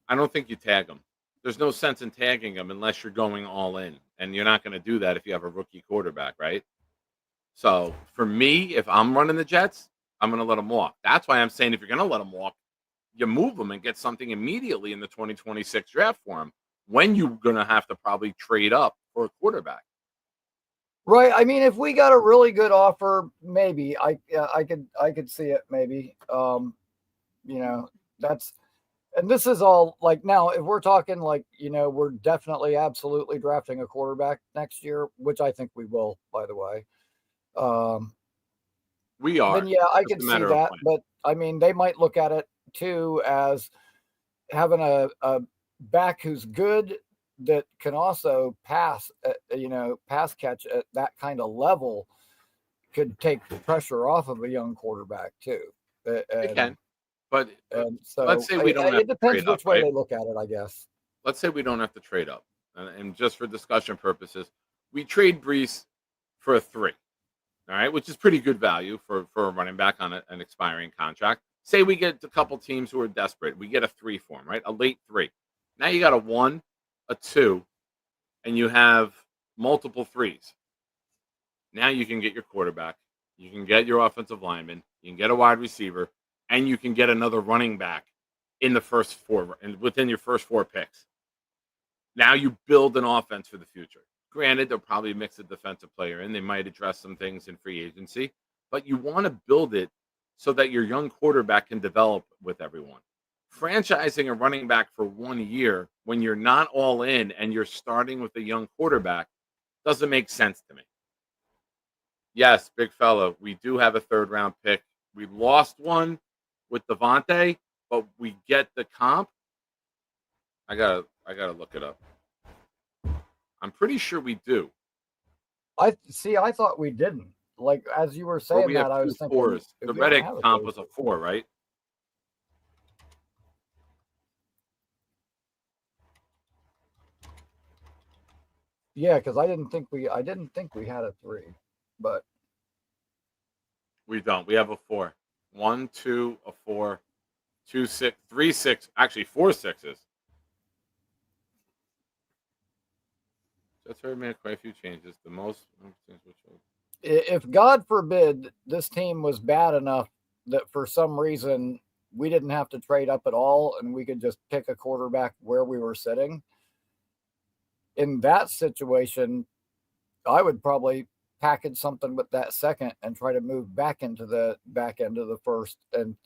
I don't think you tag him. There's no sense in tagging him unless you're going all in, and you're not going to do that if you have a rookie quarterback, right? So for me, if I'm running the Jets, I'm going to let him walk. That's why I'm saying if you're going to let him walk, you move him and get something immediately in the 2026 draft for him when you're going to have to probably trade up for a quarterback. Right. I mean, if we got a really good offer, maybe I could see it. Maybe, and this is all like now, if we're talking like, we're definitely absolutely drafting a quarterback next year, which I think we will, by the way. We are. Then, yeah, I Just could a see matter of that. when. But I mean, they might look at it too as having a back who's good that can also pass, pass catch at that kind of level could take the pressure off of a young quarterback too. It can. But So let's say we don't have it to depends trade up, which way right? they look at it, I guess. Let's say we don't have to trade up. And just for discussion purposes, we trade Breece for a 3, all right, which is pretty good value for a running back on an expiring contract. Say we get a couple teams who are desperate. We get a 3 for him, right? A late 3. Now you got a 1, a 2, and you have multiple 3s. Now you can get your quarterback. You can get your offensive lineman. You can get a wide receiver. And you can get another running back in the first 4 and within your first 4 picks. Now you build an offense for the future. Granted, they'll probably mix a defensive player in. They might address some things in free agency, but you want to build it so that your young quarterback can develop with everyone. Franchising a running back for 1 year when you're not all in and you're starting with a young quarterback doesn't make sense to me. Yes, big fella, we do have a 3rd-round pick. We lost one with Devontae, but we get the comp. I gotta look it up. I'm pretty sure we do. I thought we didn't. Like as you were saying that, I was thinking 4s. The Reddick comp was a 4, right? Yeah, because I didn't think we had a 3, but we don't. We have a 4. 1, 2, a 4. 2 6 3 6, actually 4 sixes. Jets already made quite a few changes. The most. If God forbid this team was bad enough that for some reason we didn't have to trade up at all and we could just pick a quarterback where we were sitting, in that situation, I would probably package something with that second and try to move back into the back end of the first and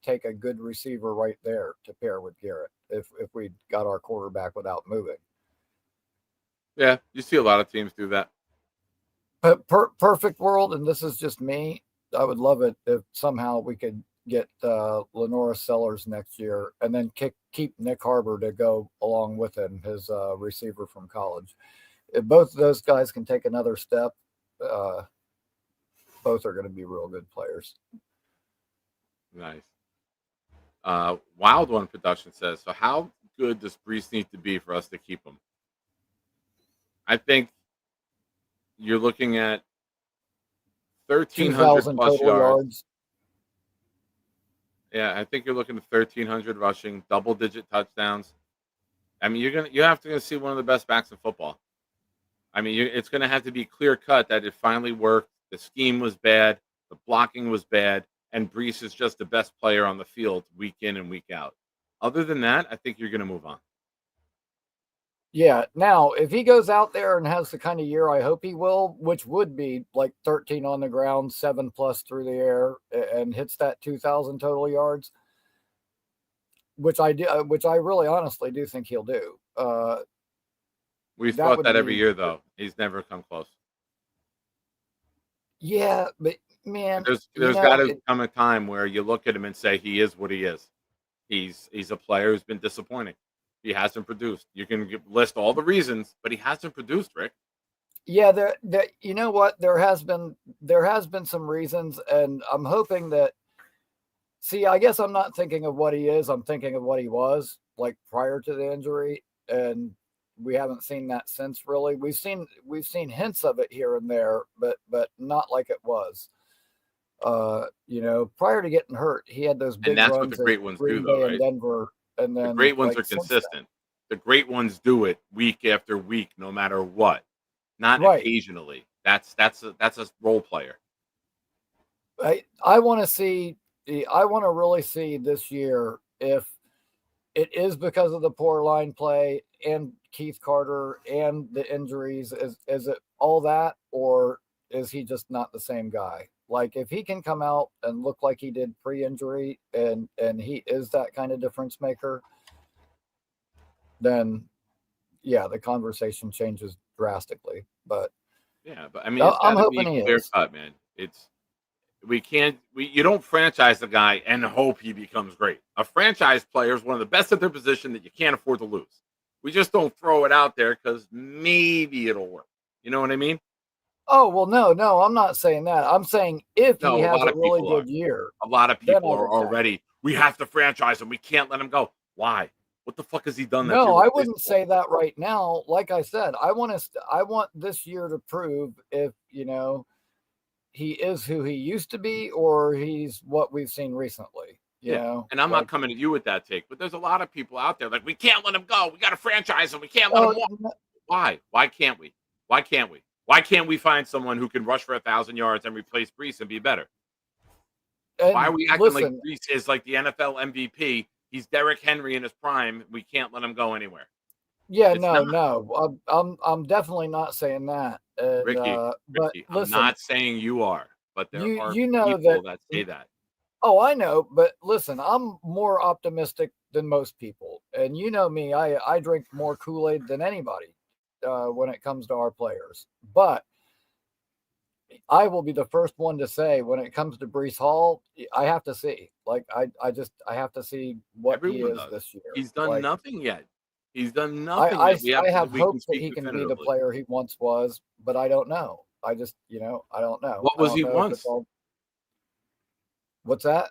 take a good receiver right there to pair with Garrett if we got our quarterback without moving. Yeah, you see a lot of teams do that. But perfect world, and this is just me, I would love it if somehow we could get Lenora Sellers next year and then keep Nick Harbor to go along with him, his receiver from college. If both of those guys can take another step, both are going to be real good players. Nice. Wild One Production says, so how good does Breece need to be for us to keep him? I think you're looking at 1,300 plus yards. Yeah, I think you're looking at 1,300 rushing, double-digit touchdowns. I mean, you have to see one of the best backs in football. I mean, it's going to have to be clear-cut that it finally worked. The scheme was bad. The blocking was bad. And Breece is just the best player on the field week in and week out. Other than that, I think you're going to move on. Yeah. Now, if he goes out there and has the kind of year I hope he will, which would be like 13 on the ground, 7+ through the air, and hits that 2,000 total yards, which I really honestly do think he'll do. We've thought that every year, though. He's never come close. Yeah, but man, there's got to come a time where you look at him and say he is what he is. He's a player who's been disappointing. He hasn't produced. You can list all the reasons, but he hasn't produced, Rick. Yeah, you know what? There has been some reasons, and I'm hoping that. See, I guess I'm not thinking of what he is. I'm thinking of what he was like prior to the injury, and we haven't seen that since. Really, we've seen hints of it here and there, but not like it was. Prior to getting hurt, he had those big and that's runs what the great ones Green do, though, Bay right? and Denver. And then the great ones are consistent. The great ones do it week after week, no matter what. Not occasionally. That's a role player. I want to really see this year if it is because of the poor line play and Keith Carter and the injuries. Is it all that, or is he just not the same guy? Like, if he can come out and look like he did pre-injury and he is that kind of difference maker, then yeah, the conversation changes drastically. But yeah, but I mean, it's I'm gotta hoping be he clear is. cut, man. You don't franchise the guy and hope he becomes great. A franchise player is one of the best at their position that you can't afford to lose. We just don't throw it out there because maybe it'll work. You know what I mean? Oh, well, no, I'm not saying that. I'm saying if he has a really good year. A lot of people are already, we have to franchise him. We can't let him go. Why? What the fuck has he done? No, I wouldn't say that right now. Like I said, I want this year to prove if, he is who he used to be or he's what we've seen recently. You know? And I'm not coming at you with that take, but there's a lot of people out there like, we can't let him go. We got to franchise him. We can't let him walk. Why? Why can't we? Why can't we? Why can't we find someone who can rush for 1,000 yards and replace Breece and be better? And why are we acting like Breece is like the NFL MVP? He's Derrick Henry in his prime. We can't let him go anywhere. Yeah, no. I'm definitely not saying that. Ricky, but listen, I'm not saying you are, but there are people that say that. Oh, I know, but listen, I'm more optimistic than most people, and you know me, I drink more Kool-Aid than anybody when it comes to our players. But I will be the first one to say when it comes to Breece Hall, I have to see. Like I have to see what Everyone he is this year. He's done nothing yet. He's done nothing. I have hopes that he can be the player he once was, but I don't know. I just, I don't know. What was he once? What's that?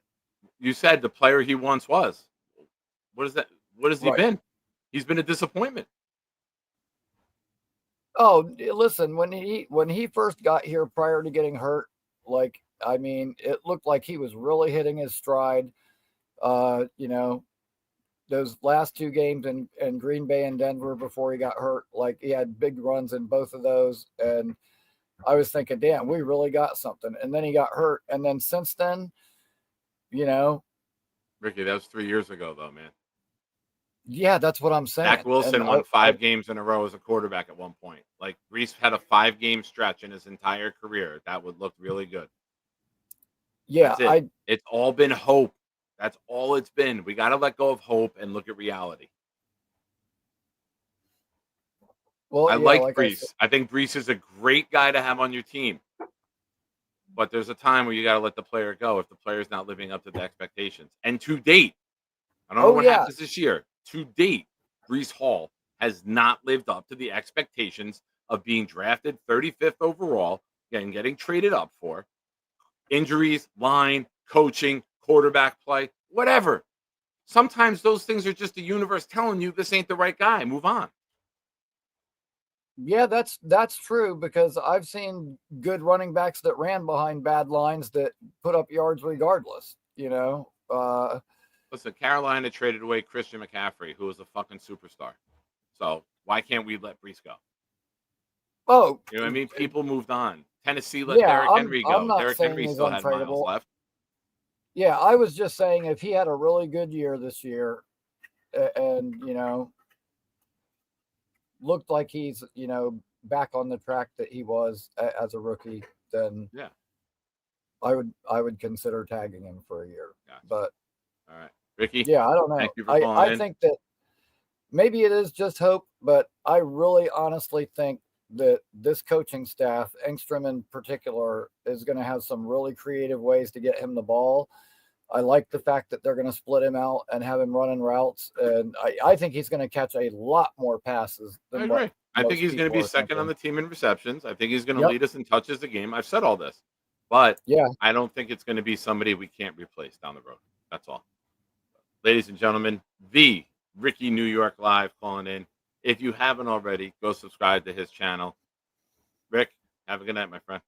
You said the player he once was. What is that? What has he been? He's been a disappointment. Oh, listen, when he first got here prior to getting hurt, it looked like he was really hitting his stride. You know, those last two games in Green Bay and Denver before he got hurt, like he had big runs in both of those. And I was thinking, damn, we really got something. And then he got hurt. And then since then, you know, Ricky, that was 3 years ago, though, man. yeah, that's what I'm saying. Zach Wilson And won 5 games in a row as a quarterback at one point. Like, Breece had a 5-game stretch in his entire career. That would look really good. Yeah, That's it. It's all been hope. That's all it's been. We got to let go of hope and look at reality. well, I yeah, like like Breece. I think Breece is a great guy to have on your team. But there's a time where you got to let the player go if the player's not living up to the expectations. And to date, I don't know what happens this year. To date, Breece Hall has not lived up to the expectations of being drafted 35th overall and getting traded up for. Injuries, line, coaching, quarterback play, whatever. Sometimes those things are just the universe telling you this ain't the right guy. Move on. Yeah, that's true because I've seen good running backs that ran behind bad lines that put up yards regardless. You know, Listen, Carolina traded away Christian McCaffrey, who was a fucking superstar. So why can't we let Breece go? oh, You know what I mean? People moved on. Tennessee let Derrick Henry I'm go. not Derrick saying Henry he's still had miles untradeable. left. Yeah, I was just saying if he had a really good year this year, and you know, looked like he's back on the track that he was as a rookie, then Yeah. I would consider tagging him for a year. Gotcha. But all right, Ricky. Yeah, I don't know. Thank you for calling I in. think that maybe it is just hope, but I really honestly think that this coaching staff, Engstrom in particular, is going to have some really creative ways to get him the ball. I like the fact that they're going to split him out and have him running routes, and I think he's going to catch a lot more passes than I agree. what I think most he's going to people be are second on thinking. the team in receptions. I think he's going to Yep. lead us in touches the game. I've said all this, but Yeah, I don't think it's going to be somebody we can't replace down the road. That's all. Ladies and gentlemen, the Ricky New York Live calling in. If you haven't already, go subscribe to his channel. Rick, have a good night, my friend.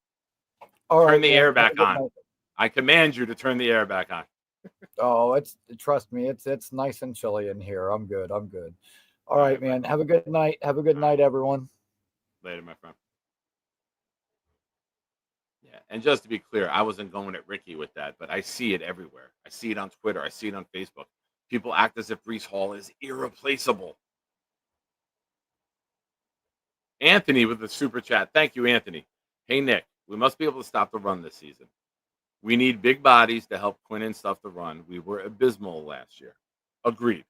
all Turn right, the man. air Have a back good on. night. I command you to turn the air back on. Oh, trust me, it's nice and chilly in here. I'm good. All right, man. Have a good night. Have a good night, everyone. Later, my friend. Yeah, and just to be clear, I wasn't going at Ricky with that, but I see it everywhere. I see it on Twitter. I see it on Facebook. People act as if Breece Hall is irreplaceable. Anthony with the super chat. Thank you, Anthony. Hey, Nick, we must be able to stop the run this season. We need big bodies to help Quinn and stuff the run. We were abysmal last year. Agreed.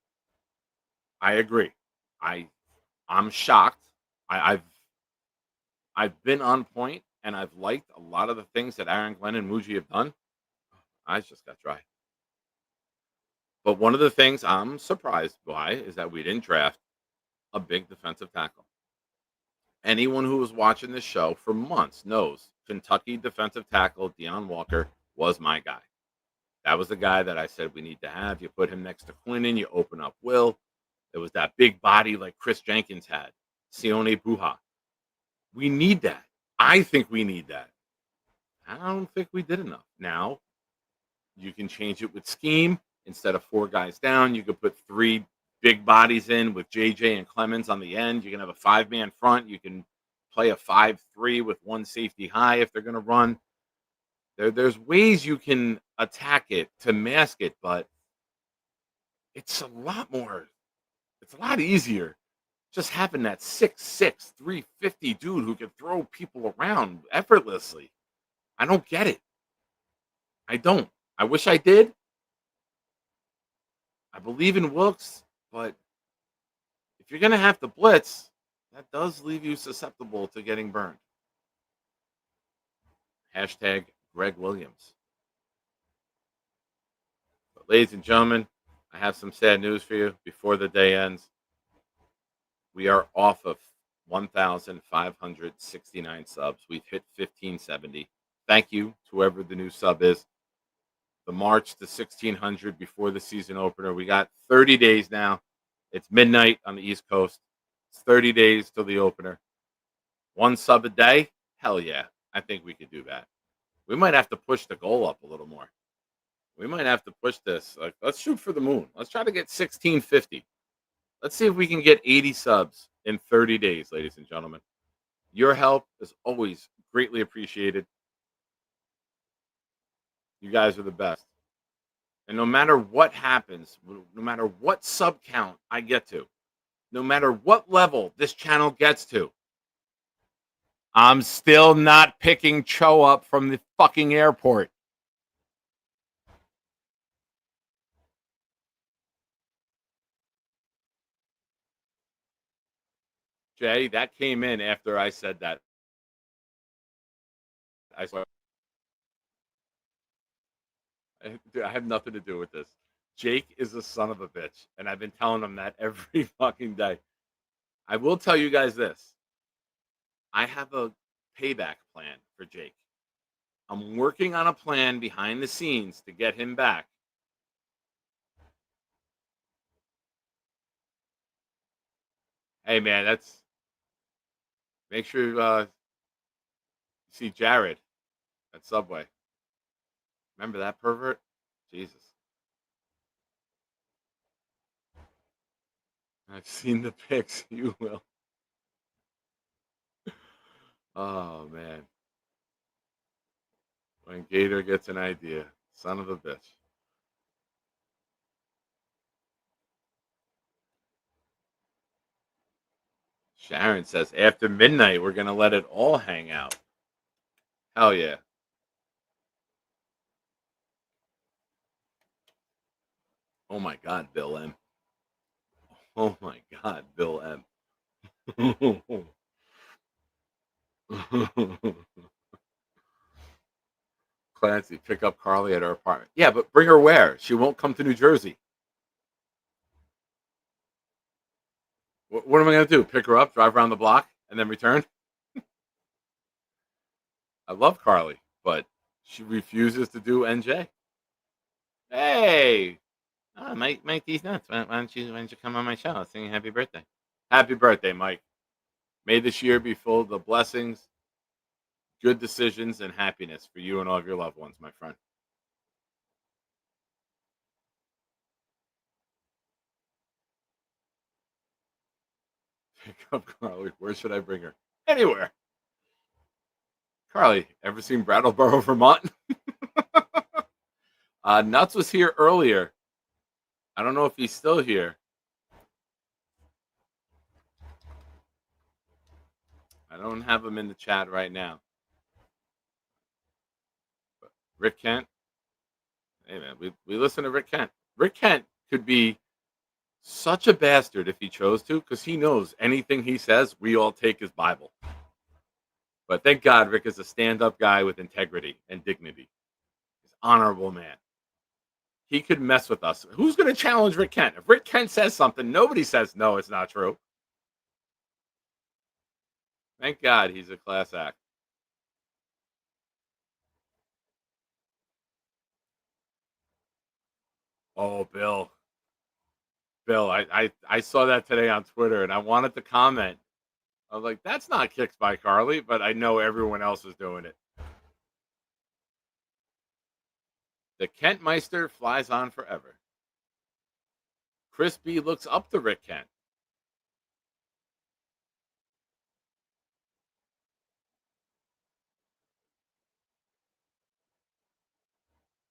I agree. I'm shocked. I've been on point, and I've liked a lot of the things that Aaron Glenn and Muji have done. Eyes just got dry. But one of the things I'm surprised by is that we didn't draft a big defensive tackle. Anyone who was watching this show for months knows Kentucky defensive tackle Deion Walker was my guy. That was the guy that I said we need to have. You put him next to Quinnen, you open up Will. It was that big body like Chris Jenkins had, Sione Buha. We need that. I think we need that. I don't think we did enough. Now, you can change it with scheme. Instead of 4 guys down, you could put 3 big bodies in with JJ and Clemens on the end. You can have a 5-man front. You can play a 5-3 with 1 safety high if they're going to run. There's ways you can attack it to mask it, but it's a lot easier just having that 6'6", 350 dude who can throw people around effortlessly. I don't get it. I don't. I wish I did. I believe in Wilkes, but if you're going to have to blitz, that does leave you susceptible to getting burned. Hashtag Greg Williams. But ladies and gentlemen, I have some sad news for you before the day ends. We are off of 1,569 subs. We've hit 1,570. Thank you to whoever the new sub is. The March to 1,600 before the season opener. We got 30 days now. It's midnight on the East Coast. It's 30 days till the opener. 1 sub a day? Hell yeah. I think we could do that. We might have to push the goal up a little more. We might have to push this. Like, let's shoot for the moon. Let's try to get 1650. Let's see if we can get 80 subs in 30 days, ladies and gentlemen. Your help is always greatly appreciated. You guys are the best. And no matter what happens, no matter what sub count I get to, no matter what level this channel gets to, I'm still not picking Cho up from the fucking airport. Jay, that came in after I said that. I swear. I have nothing to do with this. Jake is a son of a bitch, and I've been telling him that every fucking day. I will tell you guys this. I have a payback plan for Jake. I'm working on a plan behind the scenes to get him back. Hey, man, that's... Make sure you see Jared at Subway. Remember that pervert? Jesus. I've seen the pics. You will. Oh, man. When Gator gets an idea. Son of a bitch. Sharon says, after midnight, we're going to let it all hang out. Hell yeah. Oh, my God, Bill M. Oh, my God, Bill M. Clancy, pick up Carly at her apartment. Yeah, but bring her where? She won't come to New Jersey. What am I going to do? Pick her up, drive around the block, and then return? I love Carly, but she refuses to do NJ. Hey, Mike D's nuts. Why don't you come on my show? I'll sing happy birthday. Happy birthday, Mike. May this year be full of blessings, good decisions, and happiness for you and all of your loved ones, my friend. Pick up Carly. Where should I bring her? Anywhere. Carly, ever seen Brattleboro, Vermont? Nuts was here earlier. I don't know if he's still here. I don't have him in the chat right now. But Rick Kent. Hey, man, we listen to Rick Kent. Rick Kent could be such a bastard if he chose to, because he knows anything he says, we all take as Bible. But thank God Rick is a stand-up guy with integrity and dignity. He's an honorable man. He could mess with us. Who's going to challenge Rick Kent? If Rick Kent says something, nobody says, no, it's not true. Thank God he's a class act. Oh, Bill. Bill, I saw that today on Twitter, and I wanted to comment. I was like, that's not kicks by Carly, but I know everyone else is doing it. The Kent Meister flies on forever. Chris B looks up to Rick Kent.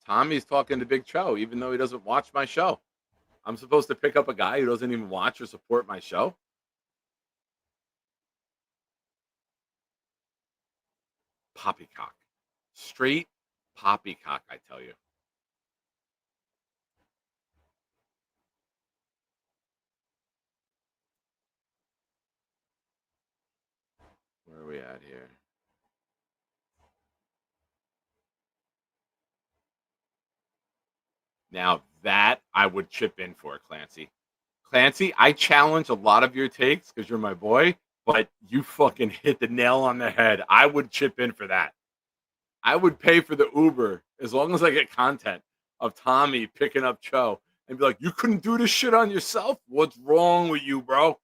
Tommy's talking to Big Cho, even though he doesn't watch my show. I'm supposed to pick up a guy who doesn't even watch or support my show? Poppycock. Straight poppycock, I tell you. Where are we at here? Now that I would chip in for, Clancy. Clancy, I challenge a lot of your takes because you're my boy, but you fucking hit the nail on the head. I would chip in for that. I would pay for the Uber as long as I get content of Tommy picking up Cho and be like, you couldn't do this shit on yourself? What's wrong with you, bro?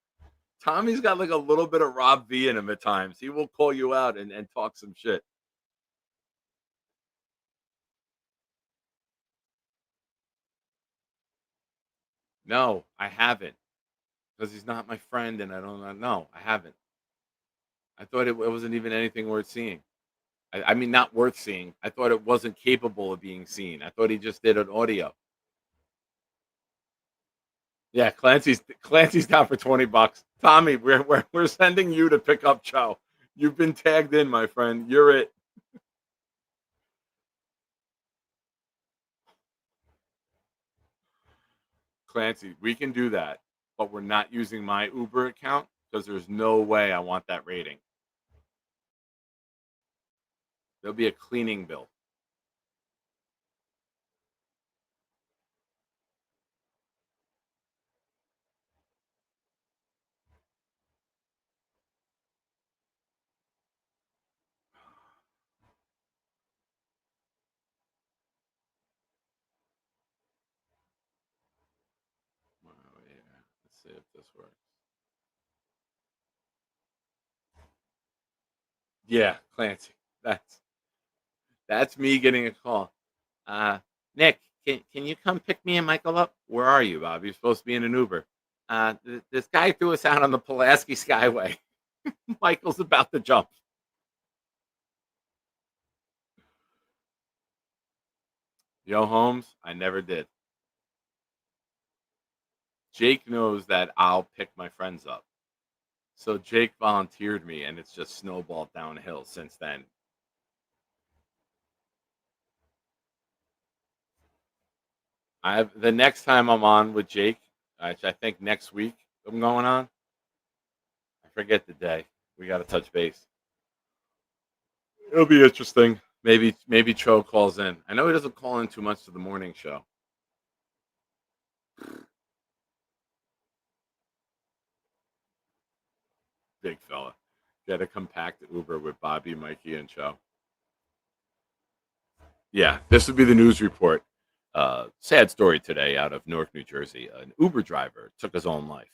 Tommy's got like a little bit of Rob V in him at times. He will call you out and talk some shit. No, I haven't. Because he's not my friend and I don't know. No, I haven't. I thought it wasn't even anything worth seeing. I mean, not worth seeing. I thought it wasn't capable of being seen. I thought he just did an audio. Yeah, Clancy's down for $20. Tommy, we're sending you to pick up Cho. You've been tagged in, my friend. You're it. Clancy, we can do that, but we're not using my Uber account because there's no way I want that rating. There'll be a cleaning bill. Oh, yeah. Let's see if this works. Yeah, Clancy. That's me getting a call. Nick, can you come pick me and Michael up? Where are you, Bob? You're supposed to be in an Uber. This guy threw us out on the Pulaski Skyway. Michael's about to jump. Yo, Holmes, I never did. Jake knows that I'll pick my friends up. So Jake volunteered me, and it's just snowballed downhill since then. The next time I'm on with Jake, which I think next week I'm going on. I forget the day. We got to touch base. It'll be interesting. Maybe Cho calls in. I know he doesn't call in too much to the morning show. Big fella. Get a compact Uber with Bobby, Mikey, and Cho. Yeah, this would be the news report. Sad story today out of Newark, New Jersey. An Uber driver took his own life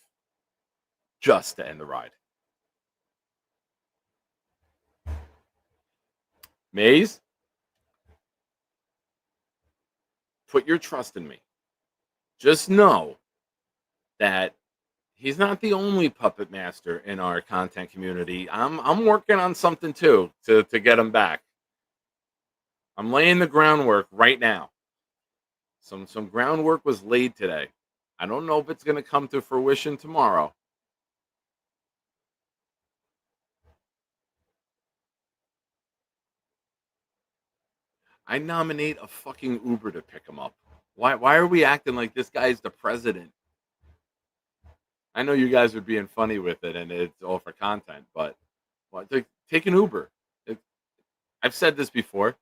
just to end the ride. Maze, put your trust in me. Just know that he's not the only puppet master in our content community. I'm working on something too to get him back. I'm laying the groundwork right now. Some groundwork was laid today. I don't know if it's going to come to fruition tomorrow. I nominate a fucking Uber to pick him up. Why are we acting like this guy's the president? I know you guys are being funny with it and it's all for content, but take an Uber. I've said this before.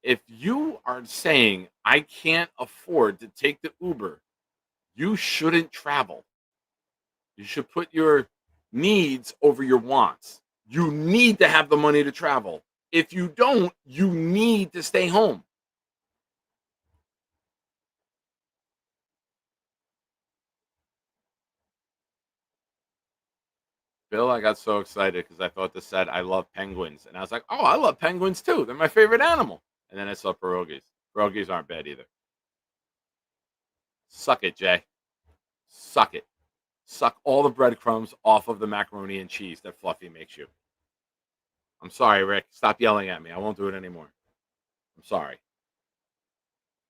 If you are saying I can't afford to take the Uber, you shouldn't travel. You should put your needs over your wants. You need to have the money to travel. If you don't, you need to stay home. Bill, I got so excited because I thought this said I love penguins. And I was like, oh, I love penguins too. They're my favorite animal. And then I saw pierogies. Pierogies aren't bad either. Suck it, Jay. Suck it. Suck all the breadcrumbs off of the macaroni and cheese that Fluffy makes you. I'm sorry, Rick. Stop yelling at me. I won't do it anymore. I'm sorry.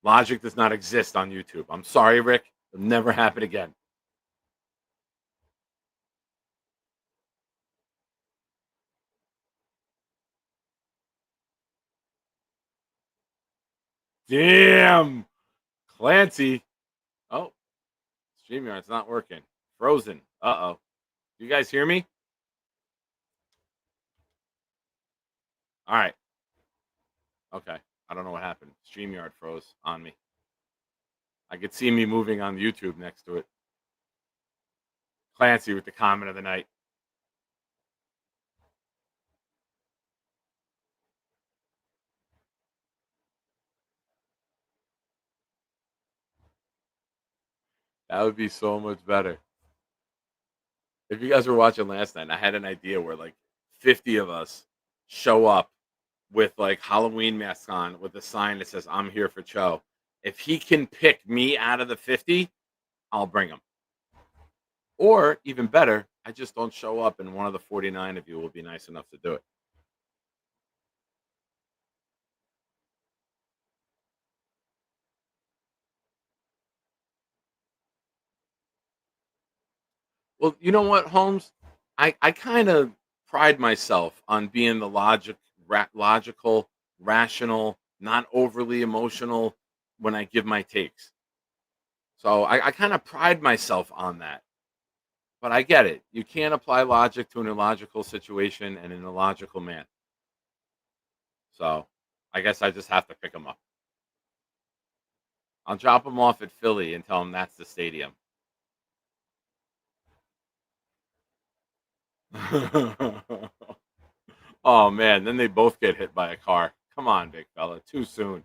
Logic does not exist on YouTube. I'm sorry, Rick. It'll never happen again. Damn. Clancy. Oh, StreamYard's not working. Frozen. Uh-oh. You guys hear me? All right. Okay. I don't know what happened. StreamYard froze on me. I could see me moving on YouTube next to it. Clancy with the comment of the night. That would be so much better. If you guys were watching last night, I had an idea where like 50 of us show up with like Halloween masks on with a sign that says I'm here for Cho. If he can pick me out of the 50, I'll bring them. Or even better, I just don't show up, and one of the 49 of you will be nice enough to do it. Well, you know what, Holmes? I kind of pride myself on being the logical, rational, not overly emotional when I give my takes. So I kind of pride myself on that. But I get it. You can't apply logic to an illogical situation and an illogical man. So I guess I just have to pick him up. I'll drop him off at Philly and tell him that's the stadium. Oh man, then they both get hit by a car. Come on, big fella. Too soon.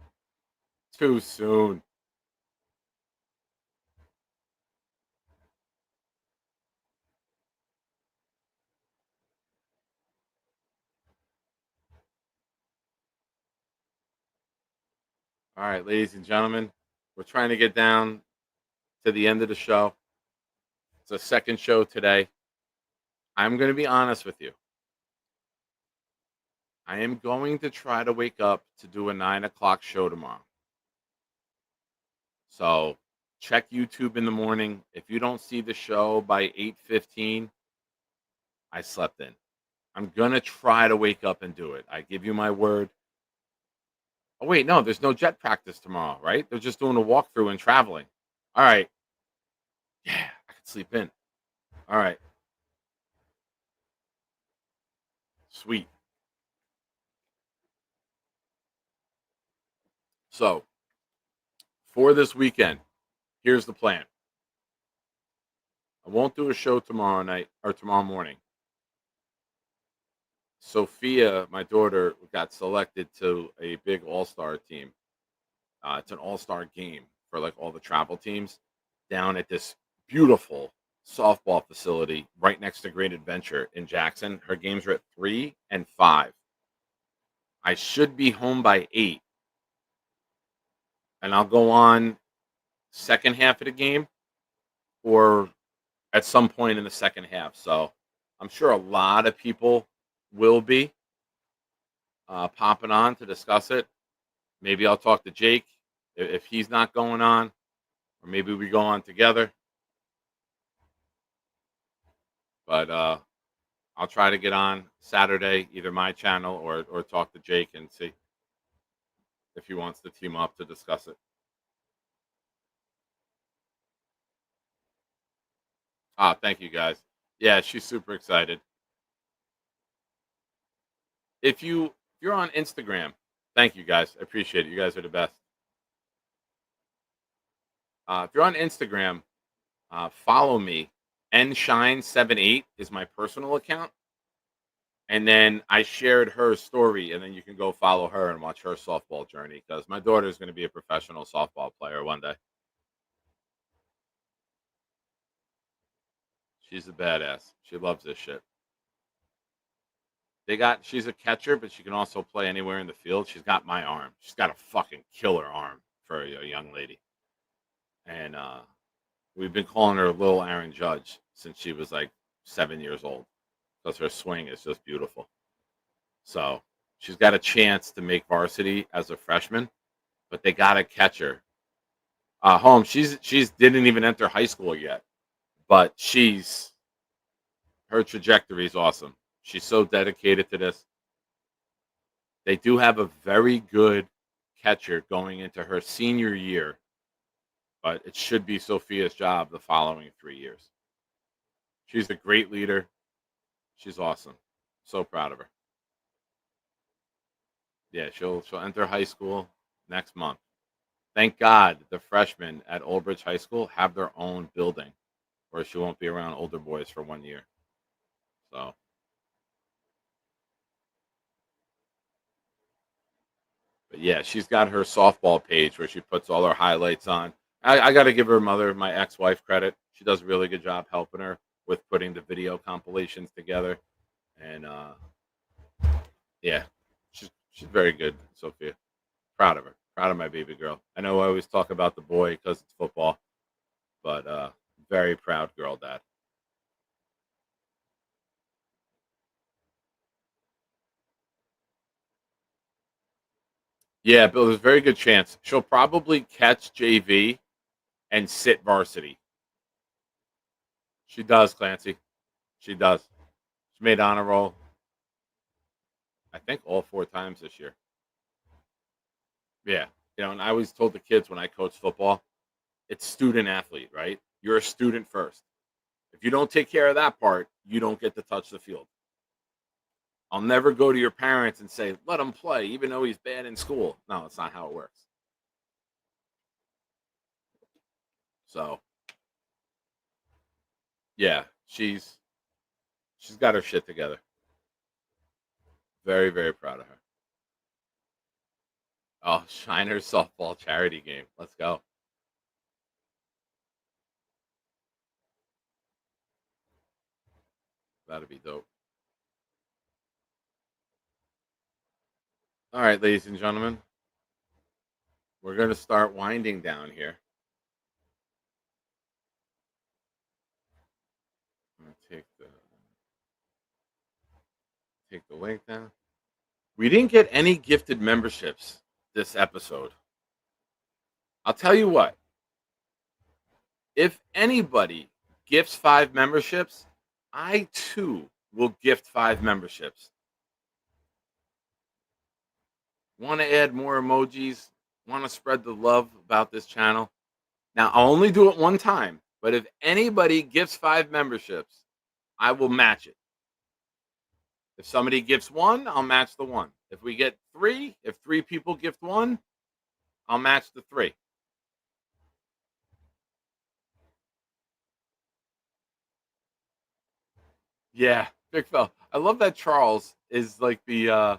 Too soon. All right, ladies and gentlemen, we're trying to get down to the end of the show. It's a second show today. I'm going to be honest with you. I am going to try to wake up to do a 9 o'clock show tomorrow. So check YouTube in the morning. If you don't see the show by 8:15, I slept in. I'm going to try to wake up and do it. I give you my word. Oh, wait, no, there's no jet practice tomorrow, right? They're just doing a walkthrough and traveling. All right. Yeah, I can sleep in. All right. Sweet. So, for this weekend, here's the plan. I won't do a show tomorrow night or tomorrow morning. Sophia, my daughter, got selected to a big all-star team. It's an all-star game for like all the travel teams down at this beautiful softball facility right next to Great Adventure in Jackson. Her games are at 3 and 5. I should be home by 8. And I'll go on second half of the game or at some point in the second half. So I'm sure a lot of people will be popping on to discuss it. Maybe I'll talk to Jake if he's not going on, or maybe we go on together. But I'll try to get on Saturday, either my channel or talk to Jake and see if he wants to team up to discuss it. Ah, thank you guys. Yeah, she's super excited. If you're on Instagram, thank you guys. I appreciate it. You guys are the best. If you're on Instagram, follow me. nshine78 is my personal account. And then I shared her story, and then you can go follow her and watch her softball journey because my daughter is going to be a professional softball player one day. She's a badass. She loves this shit. She's a catcher, but she can also play anywhere in the field. She's got my arm. She's got a fucking killer arm for a young lady. And we've been calling her Little Aaron Judge since she was like 7 years old because her swing is just beautiful. So she's got a chance to make varsity as a freshman, but they got to catch her. Home, she's didn't even enter high school yet, but her trajectory is awesome. She's so dedicated to this. They do have a very good catcher going into her senior year, but it should be Sophia's job the following 3 years. She's a great leader. She's awesome. So proud of her. Yeah, she'll enter high school next month. Thank God the freshmen at Old Bridge High School have their own building, or she won't be around older boys for 1 year. So. But yeah, she's got her softball page where she puts all her highlights on. I got to give her mother, my ex-wife, credit. She does a really good job helping her with putting the video compilations together. And yeah, she's very good, Sophia. Proud of her. Proud of my baby girl. I know I always talk about the boy because it's football, But very proud girl, Dad. Yeah, but there's a very good chance she'll probably catch JV and sit varsity. She does, Clancy. She does. She made honor roll, I think, all 4 times this year. Yeah. And I always told the kids when I coach football, it's student athlete, right? You're a student first. If you don't take care of that part, you don't get to touch the field. I'll never go to your parents and say, let him play, even though he's bad in school. No, it's not how it works. So, yeah, she's got her shit together. Very, very proud of her. Oh, Shiner's softball charity game. Let's go. That'd be dope. All right, ladies and gentlemen, we're going to start winding down here. I'm going to take the link down. We didn't get any gifted memberships this episode. I'll tell you what. If anybody gifts 5 memberships, I too will gift 5 memberships. Want to add more emojis? Want to spread the love about this channel? Now, I'll only do it one time, but if anybody gifts 5 memberships, I will match it. If somebody gifts 1, I'll match the 1. If we get 3, if 3 people gift 1, I'll match the 3. Yeah, big fella. I love that Charles is like the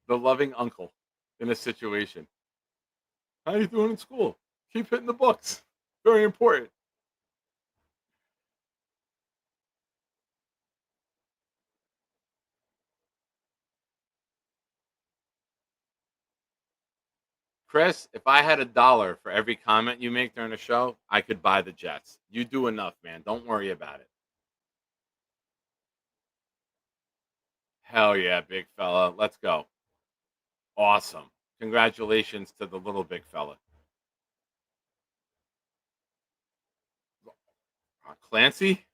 loving uncle in a situation. How you doing in school? Keep hitting the books. Very important. Chris, if I had $1 for every comment you make during the show, I could buy the Jets. You do enough, man. Don't worry about it. Hell yeah, big fella. Let's go. Awesome. Congratulations to the little big fella. Clancy,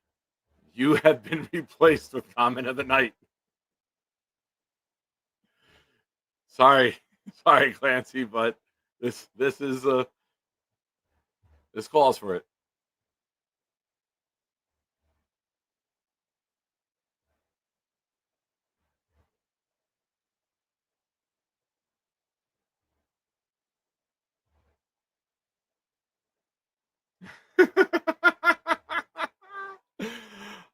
you have been replaced with comment of the night. Sorry, Clancy, but this is this calls for it.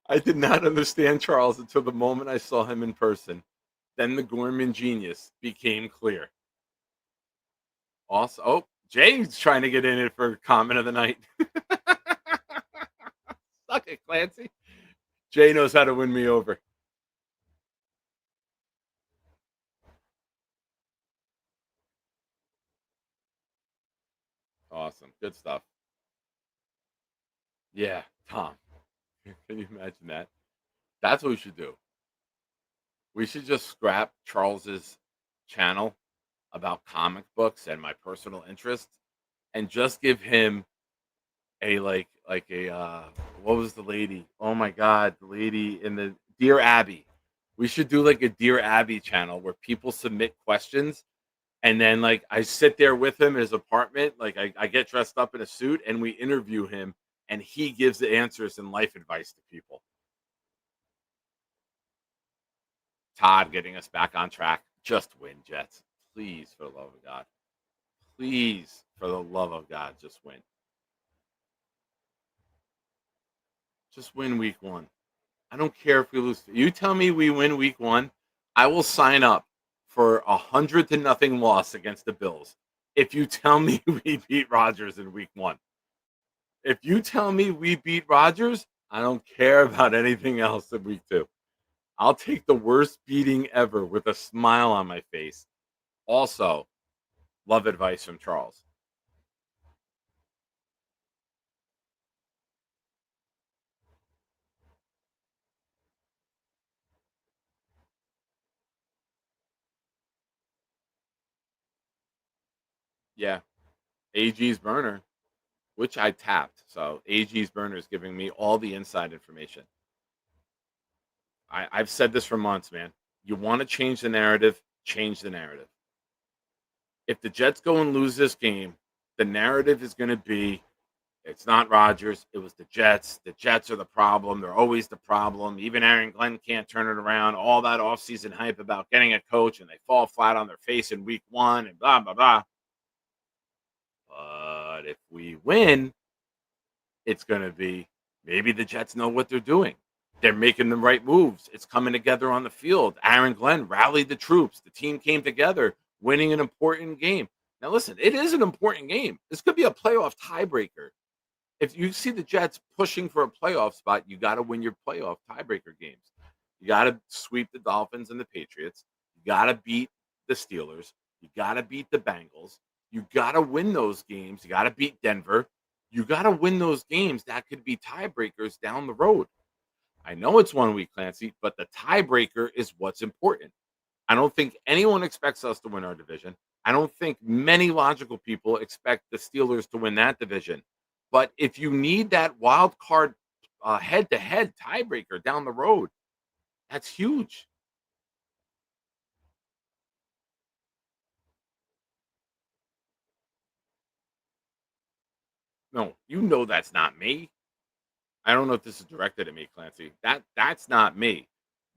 I did not understand Charles until the moment I saw him in person. Then the Gorman genius became clear. Also, oh, Jay's trying to get in it for comment of the night. Suck it, Clancy. Jay knows how to win me over. Awesome. Good stuff. Yeah, Tom. Can you imagine that? That's what we should do. We should just scrap Charles's channel about comic books and my personal interests and just give him a like a what was the lady? Oh my god, the lady in the Dear Abby. We should do like a Dear Abby channel where people submit questions and then like I sit there with him in his apartment, like I get dressed up in a suit and we interview him and he gives the answers and life advice to people. Todd getting us back on track. Just win, Jets. Please, for the love of God. Please, for the love of God, just win. Just win week 1. I don't care if we lose. You tell me we win week 1, I will sign up for 100-0 loss against the Bills. If you tell me we beat Rodgers in week 1. If you tell me we beat Rodgers, I don't care about anything else in week 2. I'll take the worst beating ever with a smile on my face. Also, love advice from Charles. Yeah. AG's burner, which I tapped. So AG's burner is giving me all the inside information. I've said this for months, man. You want to change the narrative, change the narrative. If the Jets go and lose this game, the narrative is going to be it's not Rodgers, it was the Jets. The Jets are the problem. They're always the problem. Even Aaron Glenn can't turn it around. All that offseason hype about getting a coach and they fall flat on their face in week 1 and blah, blah, blah. But if we win, it's going to be maybe the Jets know what they're doing. They're making the right moves. It's coming together on the field. Aaron Glenn rallied the troops. The team came together, winning an important game. Now, listen, it is an important game. This could be a playoff tiebreaker. If you see the Jets pushing for a playoff spot, you got to win your playoff tiebreaker games. You got to sweep the Dolphins and the Patriots. You got to beat the Steelers. You got to beat the Bengals. You got to win those games. You got to beat Denver. You got to win those games. That could be tiebreakers down the road. I know it's 1 week, Clancy, but the tiebreaker is what's important. I don't think anyone expects us to win our division. I don't think many logical people expect the Steelers to win that division. But if you need that wild card head-to-head tiebreaker down the road, that's huge. No, you know that's not me. I don't know if this is directed at me, Clancy. That's not me.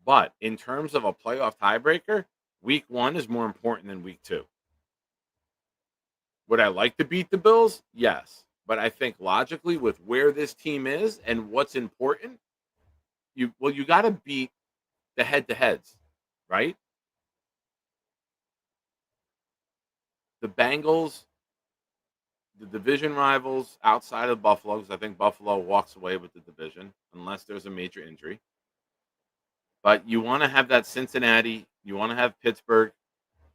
But in terms of a playoff tiebreaker, week 1 is more important than week 2. Would I like to beat the Bills? Yes. But I think logically with where this team is and what's important, you got to beat the head-to-heads, right? The Bengals, the division rivals outside of Buffalo, because I think Buffalo walks away with the division unless there's a major injury. But you want to have that Cincinnati, you want to have Pittsburgh,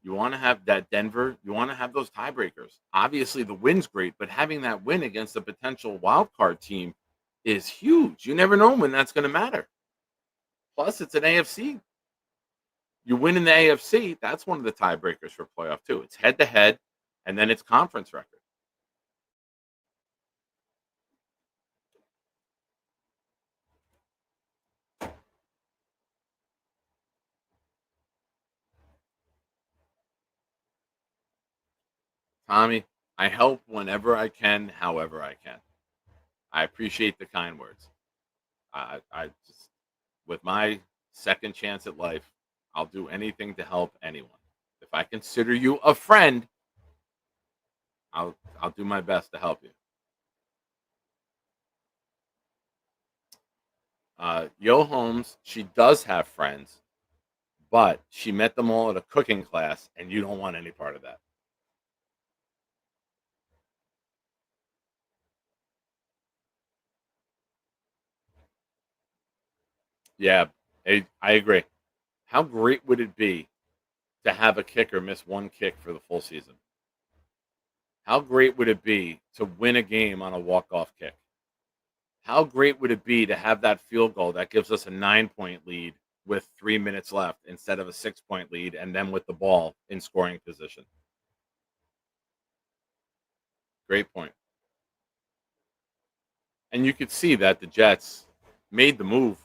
you want to have that Denver, you want to have those tiebreakers. Obviously, the win's great, but having that win against a potential wild card team is huge. You never know when that's going to matter. Plus, it's an AFC. You win in the AFC, that's one of the tiebreakers for playoff too. It's head-to-head, and then it's conference record. Tommy, I help whenever I can, however I can. I appreciate the kind words. I just, with my second chance at life, I'll do anything to help anyone. If I consider you a friend, I'll do my best to help you. Yo Holmes, she does have friends, but she met them all at a cooking class, and you don't want any part of that. Yeah, I agree. How great would it be to have a kicker miss one kick for the full season? How great would it be to win a game on a walk-off kick? How great would it be to have that field goal that gives us a 9-point lead with 3 minutes left instead of a 6-point lead and then with the ball in scoring position? Great point. And you could see that the Jets made the move.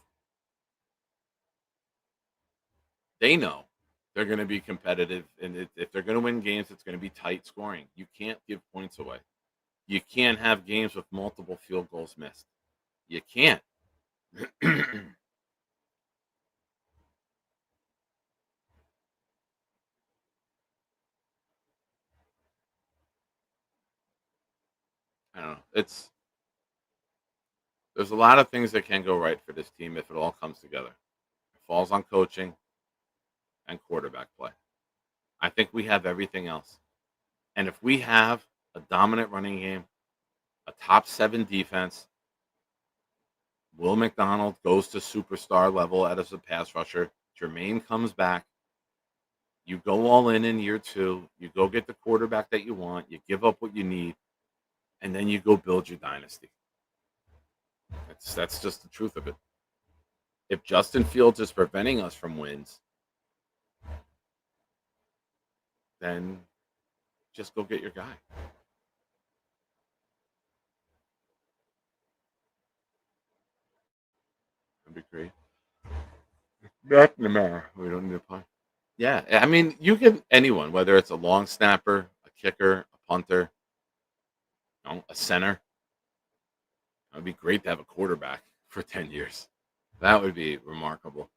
They know they're going to be competitive, and if they're going to win games, it's going to be tight scoring. You can't give points away. You can't have games with multiple field goals missed. You can't. I don't know. There's a lot of things that can go right for this team if it all comes together. It falls on coaching and quarterback play. I think we have everything else. And if we have a dominant running game, a top 7 defense, Will McDonald goes to superstar level as a pass rusher, Jermaine comes back, you go all in year 2, you go get the quarterback that you want, you give up what you need, and then you go build your dynasty. That's just the truth of it. If Justin Fields is preventing us from wins, then just go get your guy. That'd be great. McNamara. We don't need to play. Yeah, I mean, you can anyone, whether it's a long snapper, a kicker, a punter, a center. It would be great to have a quarterback for 10 years. That would be remarkable.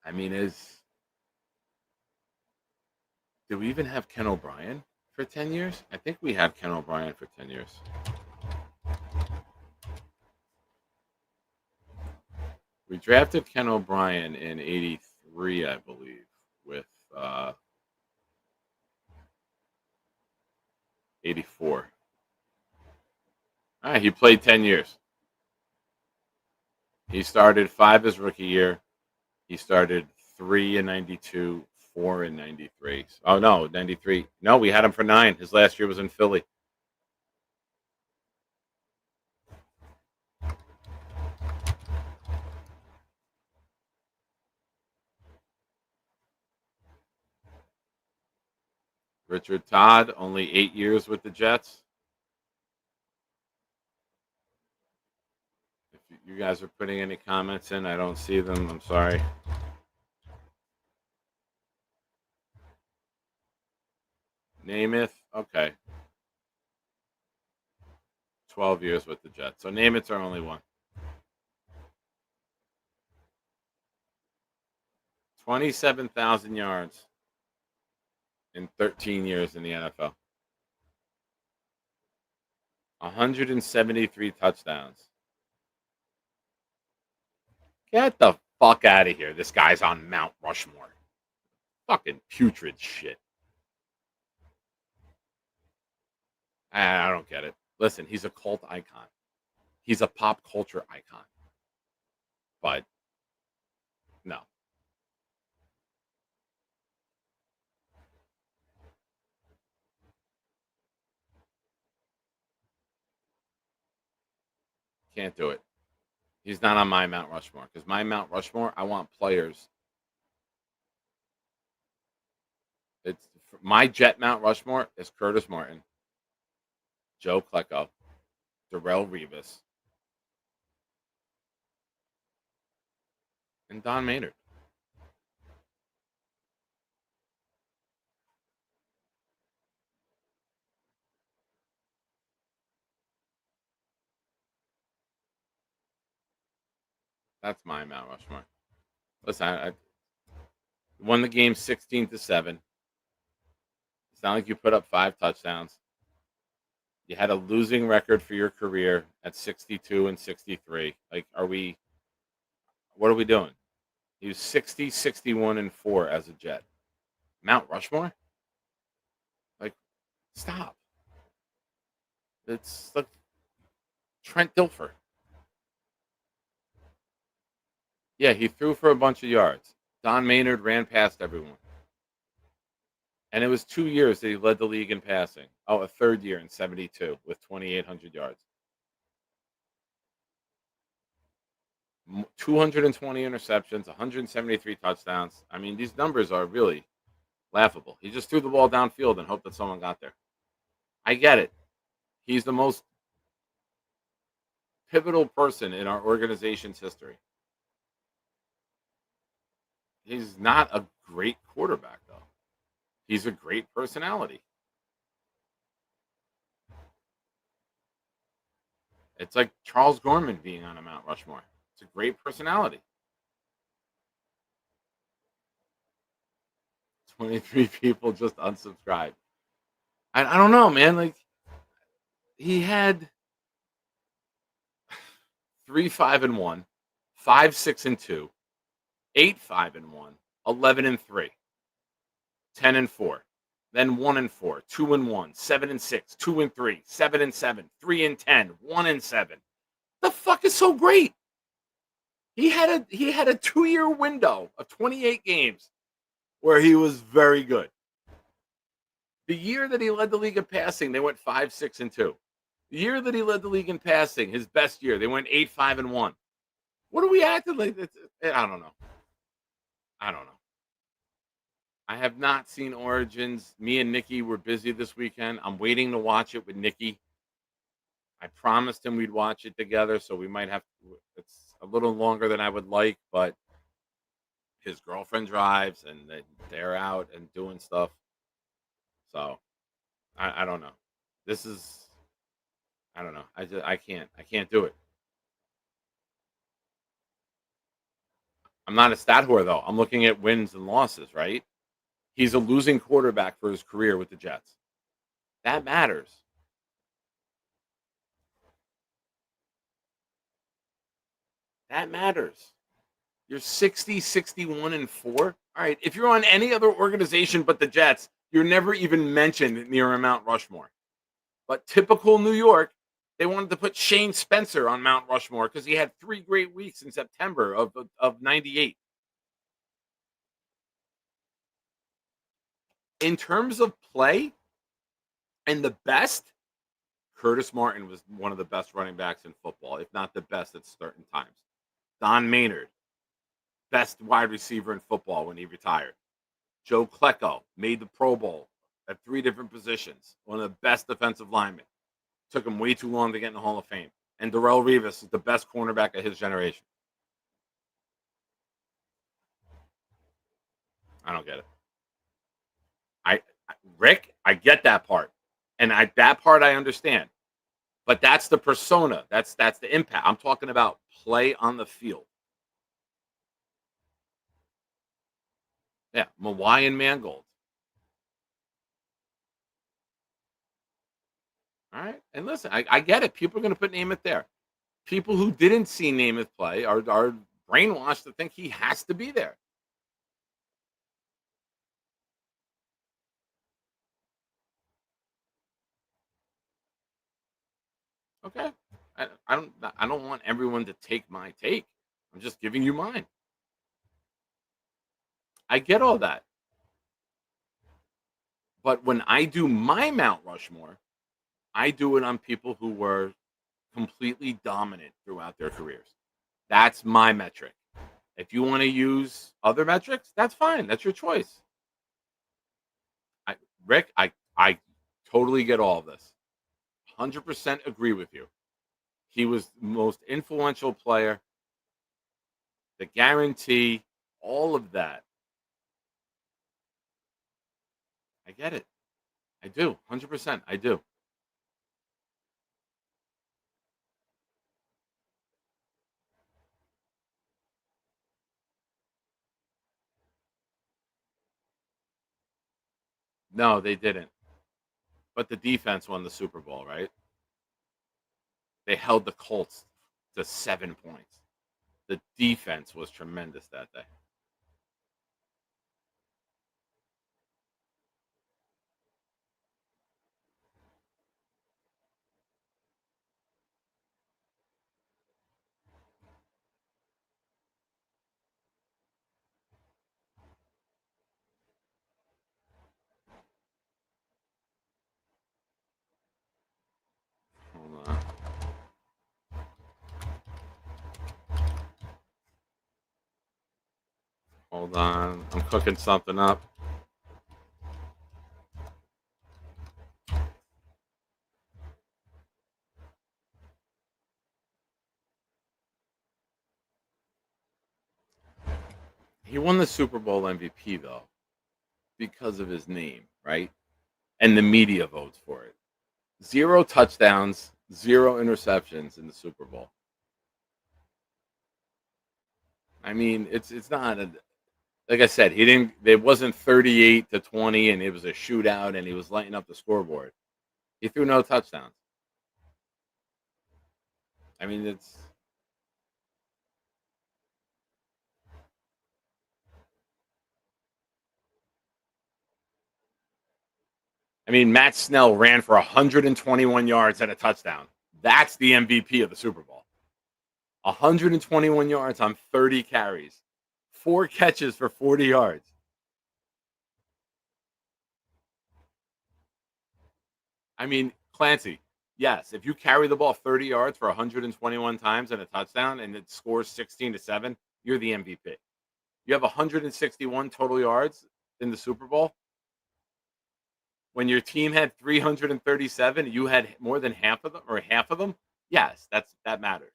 I mean, do we even have Ken O'Brien for 10 years? I think we have Ken O'Brien for 10 years. We drafted Ken O'Brien in 83, I believe, with 84. All right, he played 10 years. He started 5 his rookie year. He started 3 in 92, 4 in 93. Oh, no, 93. No, we had him for 9. His last year was in Philly. Richard Todd, only 8 years with the Jets. If you guys are putting any comments in, I don't see them. I'm sorry. Namath, okay. 12 years with the Jets. So Namath's our only one. 27,000 yards in 13 years in the NFL. 173 touchdowns. Get the fuck out of here. This guy's on Mount Rushmore. Fucking putrid shit. I don't get it. Listen, he's a cult icon. He's a pop culture icon. But, no. Can't do it. He's not on my Mount Rushmore. Because my Mount Rushmore, I want players. It's my Jet Mount Rushmore is Curtis Martin, Joe Klecko, Darrelle Revis, and Don Maynard. That's my Mount Rushmore. Listen, I won the game 16-7. It's not like you put up 5 touchdowns. You had a losing record for your career at 62 and 63. Like, what are we doing? He was 60, 61, and 4 as a Jet. Mount Rushmore? Like, stop. It's like Trent Dilfer. Yeah, he threw for a bunch of yards. Don Maynard ran past everyone. And it was 2 years that he led the league in passing. Oh, a third year in 72 with 2,800 yards. 220 interceptions, 173 touchdowns. I mean, these numbers are really laughable. He just threw the ball downfield and hoped that someone got there. I get it. He's the most pivotal person in our organization's history. He's not a great quarterback, though. He's a great personality. It's like Charles Gorman being on a Mount Rushmore. It's a great personality. 23 people just unsubscribed. I don't know, man. Like, he had 3-5-1, 5-6-2, 8-5-1, 11-3, 10-4, then 1-4, 2-1, 7-6, 2-3, 7-7, 3-10, 1-7. The fuck is so great? He had a 2-year window of 28 games where he was very good. The year that he led the league in passing, they went 5-6-2. The year that he led the league in passing, his best year, they went 8-5-1. What are we acting like? I don't know. I have not seen Origins. Me and Nikki were busy this weekend. I'm waiting to watch it with Nikki. I promised him we'd watch it together, so we might have to. It's a little longer than I would like, but his girlfriend drives and they're out and doing stuff. So I don't know. This is I don't know. I can't do it. I'm not a stat whore though. I'm looking at wins and losses, right? He's a losing quarterback for his career with the Jets. That matters. That matters. You're 60, 61, and 4. All right. If you're on any other organization but the Jets, you're never even mentioned near a Mount Rushmore. But typical New York, they wanted to put Shane Spencer on Mount Rushmore because he had 3 great weeks in September of 98. In terms of play and the best, Curtis Martin was one of the best running backs in football, if not the best at certain times. Don Maynard, best wide receiver in football when he retired. Joe Klecko made the Pro Bowl at 3 different positions, one of the best defensive linemen. Took him way too long to get in the Hall of Fame. And Darrelle Revis is the best cornerback of his generation. I don't get it. Rick, I get that part. And that part I understand. But that's the persona. That's the impact. I'm talking about play on the field. Yeah, Mawai and Mangold. All right. And listen, I get it. People are going to put Namath there. People who didn't see Namath play are brainwashed to think he has to be there. Okay. I don't want everyone to take my take. I'm just giving you mine. I get all that. But when I do my Mount Rushmore, I do it on people who were completely dominant throughout their careers. That's my metric. If you want to use other metrics, that's fine. That's your choice. Rick, I totally get all of this. 100% agree with you. He was the most influential player. The guarantee, all of that. I get it. I do. 100%. I do. No, they didn't. But the defense won the Super Bowl, right? They held the Colts to 7 points. The defense was tremendous that day. Hold on. Hold on. I'm cooking something up. He won the Super Bowl MVP, though, because of his name, right? And the media votes for it. 0 touchdowns, 0 interceptions in the Super Bowl. I mean, it's not like I said, he didn't. It wasn't 38-20, and it was a shootout, and he was lighting up the scoreboard. He threw no touchdowns. I mean, it's. I mean, Matt Snell ran for 121 yards and a touchdown. That's the MVP of the Super Bowl. 121 yards on 30 carries, 4 catches for 40 yards. I mean, Clancy, yes, if you carry the ball 30 yards for 121 times and a touchdown and it scores 16-7, you're the MVP. You have 161 total yards in the Super Bowl? When your team had 337, you had more than half of them or half of them? Yes, that matters.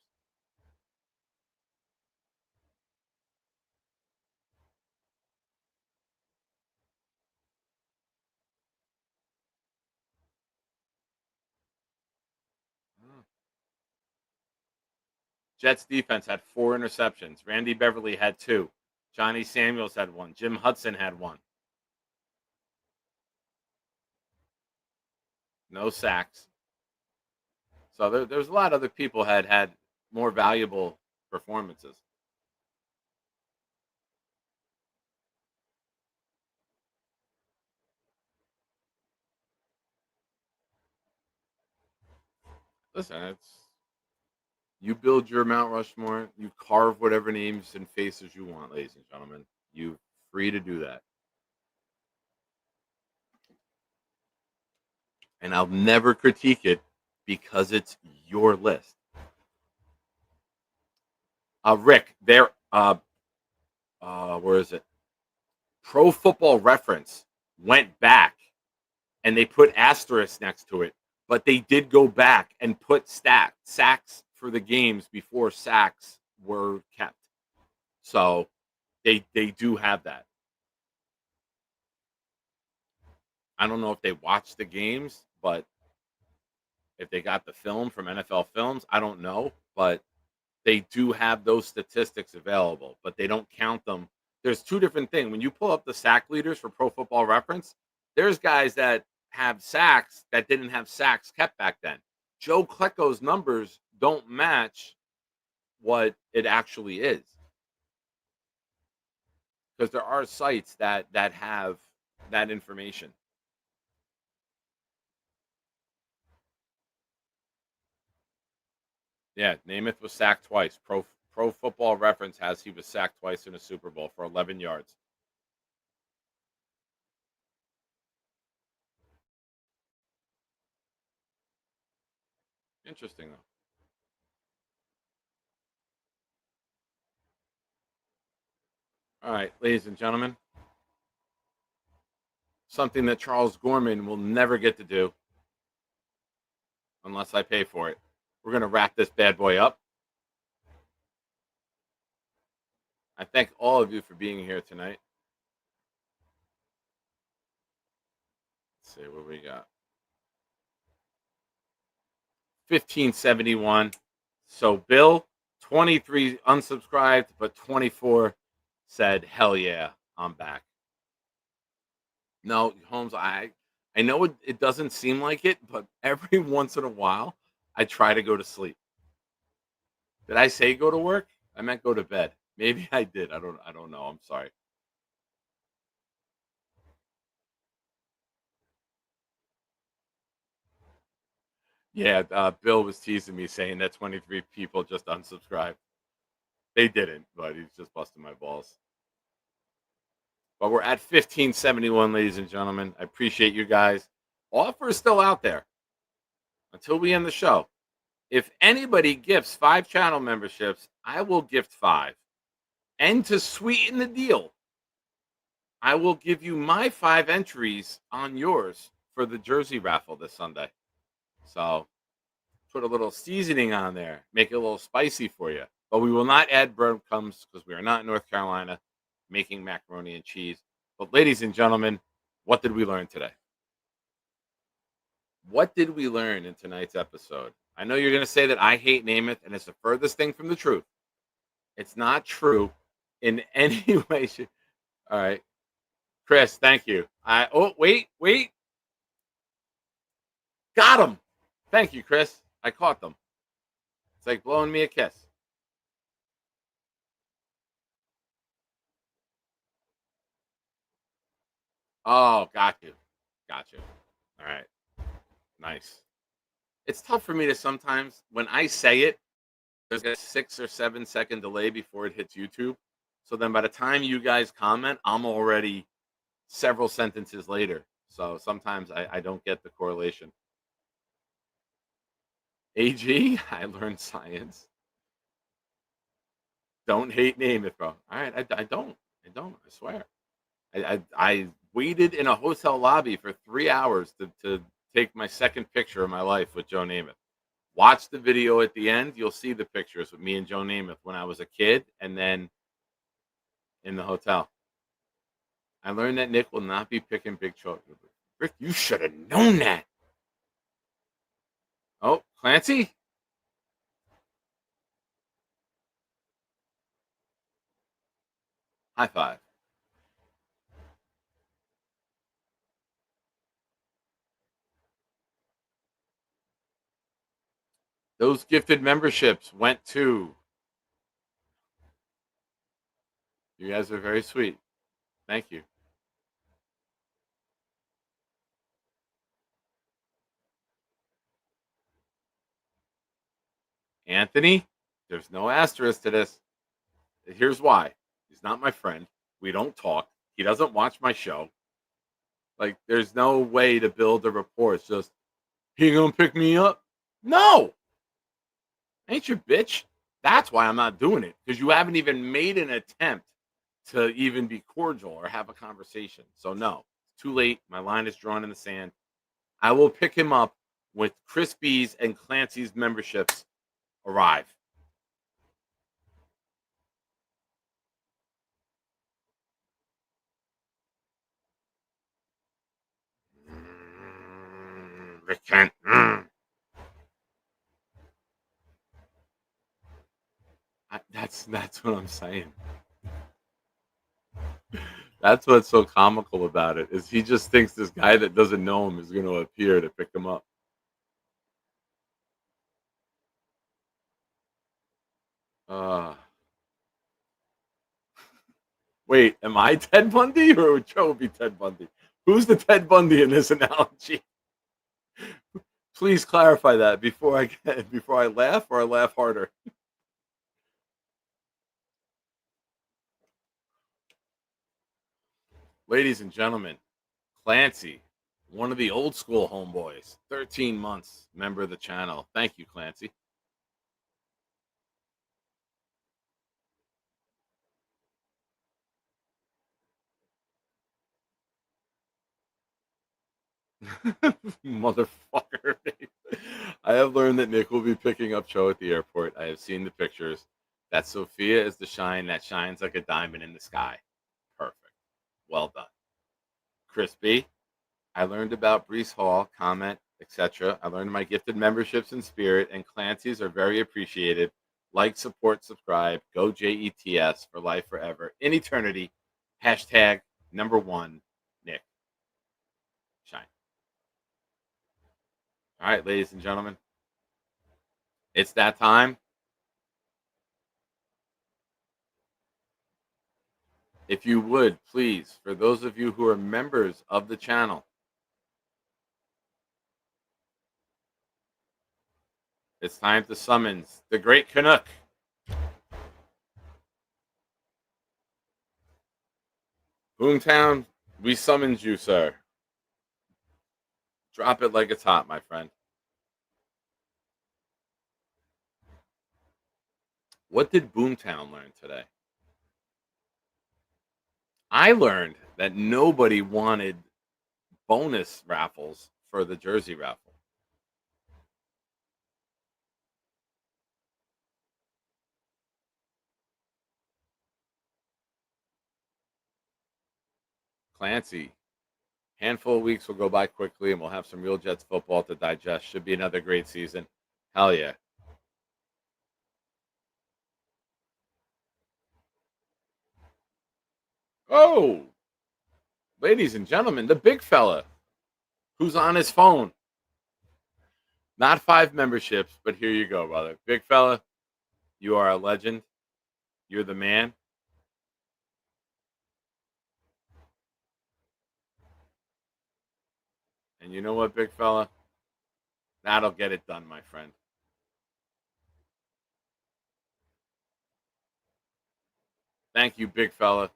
Jets defense had 4 interceptions. Randy Beverly had 2. Johnny Samuels had 1. Jim Hudson had 1. No sacks. So there's a lot of other people had more valuable performances. Listen, you build your Mount Rushmore, you carve whatever names and faces you want, ladies and gentlemen. You're free to do that. And I'll never critique it because it's your list. Rick, where is it? Pro Football Reference went back and they put asterisks next to it, but they did go back and put sacks for the games before sacks were kept. So they do have that. I don't know if they watched the games, but if they got the film from NFL Films, I don't know, but they do have those statistics available, but they don't count them. There's two different things. When you pull up the sack leaders for Pro Football Reference, there's guys that have sacks that didn't have sacks kept back then. Joe Klecko's numbers don't match what it actually is. Because there are sites that have that information. Yeah, Namath was sacked twice. Pro Football Reference has he was sacked twice in a Super Bowl for 11 yards. Interesting, though. All right, ladies and gentlemen. Something that Charles Gorman will never get to do unless I pay for it. We're going to wrap this bad boy up. I thank all of you for being here tonight. Let's see what we got. 1571. So Bill, 23 unsubscribed, but 24 said, hell yeah, I'm back. No, Holmes, I know it doesn't seem like it, but every once in a while, I try to go to sleep. Did I say go to work? I meant go to bed. Maybe I did. I don't know. I'm sorry. Yeah, Bill was teasing me saying that 23 people just unsubscribed. They didn't, but he's just busting my balls. But we're at 1571, ladies and gentlemen. I appreciate you guys. Offer is still out there until we end the show. If anybody gifts 5 channel memberships, I will gift 5. And to sweeten the deal, I will give you my 5 entries on yours for the jersey raffle this Sunday. So put a little seasoning on there, make it a little spicy for you. But we will not add breadcrumbs because we are not in North Carolina making macaroni and cheese. But ladies and gentlemen, what did we learn today? What did we learn in tonight's episode? I know you're going to say that I hate Namath, and it's the furthest thing from the truth. It's not true in any way. All right. Chris, thank you. Wait. Got him. Thank you, Chris. I caught them. It's like blowing me a kiss. Oh, got you. All right. Nice. It's tough for me to sometimes, when I say it, there's a 6 or 7 second delay before it hits YouTube. So then by the time you guys comment, I'm already several sentences later. So sometimes I don't get the correlation. AG, I learned science. Don't hate Namath, bro. All right, I don't. I swear. I waited in a hotel lobby for 3 hours to take my second picture of my life with Joe Namath. Watch the video at the end. You'll see the pictures with me and Joe Namath when I was a kid and then in the hotel. I learned that Nick will not be picking Big Chalk. Rick, you should have known that. Oh, Clancy? High five. Those gifted memberships went to. You guys are very sweet. Thank you. Anthony, there's no asterisk to this. Here's why. He's not my friend. We don't talk. He doesn't watch my show. Like, there's no way to build a rapport. It's just, he gonna pick me up? No. Ain't your bitch. That's why I'm not doing it. Because you haven't even made an attempt to even be cordial or have a conversation. So no, it's too late. My line is drawn in the sand. I will pick him up when Chris B's and Clancy's memberships arrive. Rick Kent. That's what I'm saying. That's what's so comical about it is he just thinks this guy that doesn't know him is going to appear to pick him up. Wait, am I Ted Bundy or would Joe be Ted Bundy? Who's the Ted Bundy in this analogy? Please clarify that before I laugh or I laugh harder. Ladies and gentlemen, Clancy, one of the old school homeboys, 13 months, member of the channel. Thank you, Clancy. Motherfucker. I have learned that Nick will be picking up Joe at the airport. I have seen the pictures. That Sophia is the shine that shines like a diamond in the sky. Perfect. Well done. Chris B, I learned about Breece Hall, comment, etc. I learned my gifted memberships in spirit, and Clancy's are very appreciated. Like, support, subscribe. Go JETS for life forever. In eternity. Hashtag #1 Nick. Shine. All right, ladies and gentlemen. It's that time. If you would, please, for those of you who are members of the channel, it's time to summons the Great Canuck. Boomtown, we summoned you, sir. Drop it like it's hot, my friend. What did Boomtown learn today? I learned that nobody wanted bonus raffles for the jersey raffle. Clancy, handful of weeks will go by quickly and we'll have some real Jets football to digest. Should be another great season. Hell yeah. Oh, ladies and gentlemen, the big fella who's on his phone. Not 5 memberships, but here you go, brother. Big fella, you are a legend. You're the man. And you know what, big fella? That'll get it done, my friend. Thank you, big fella.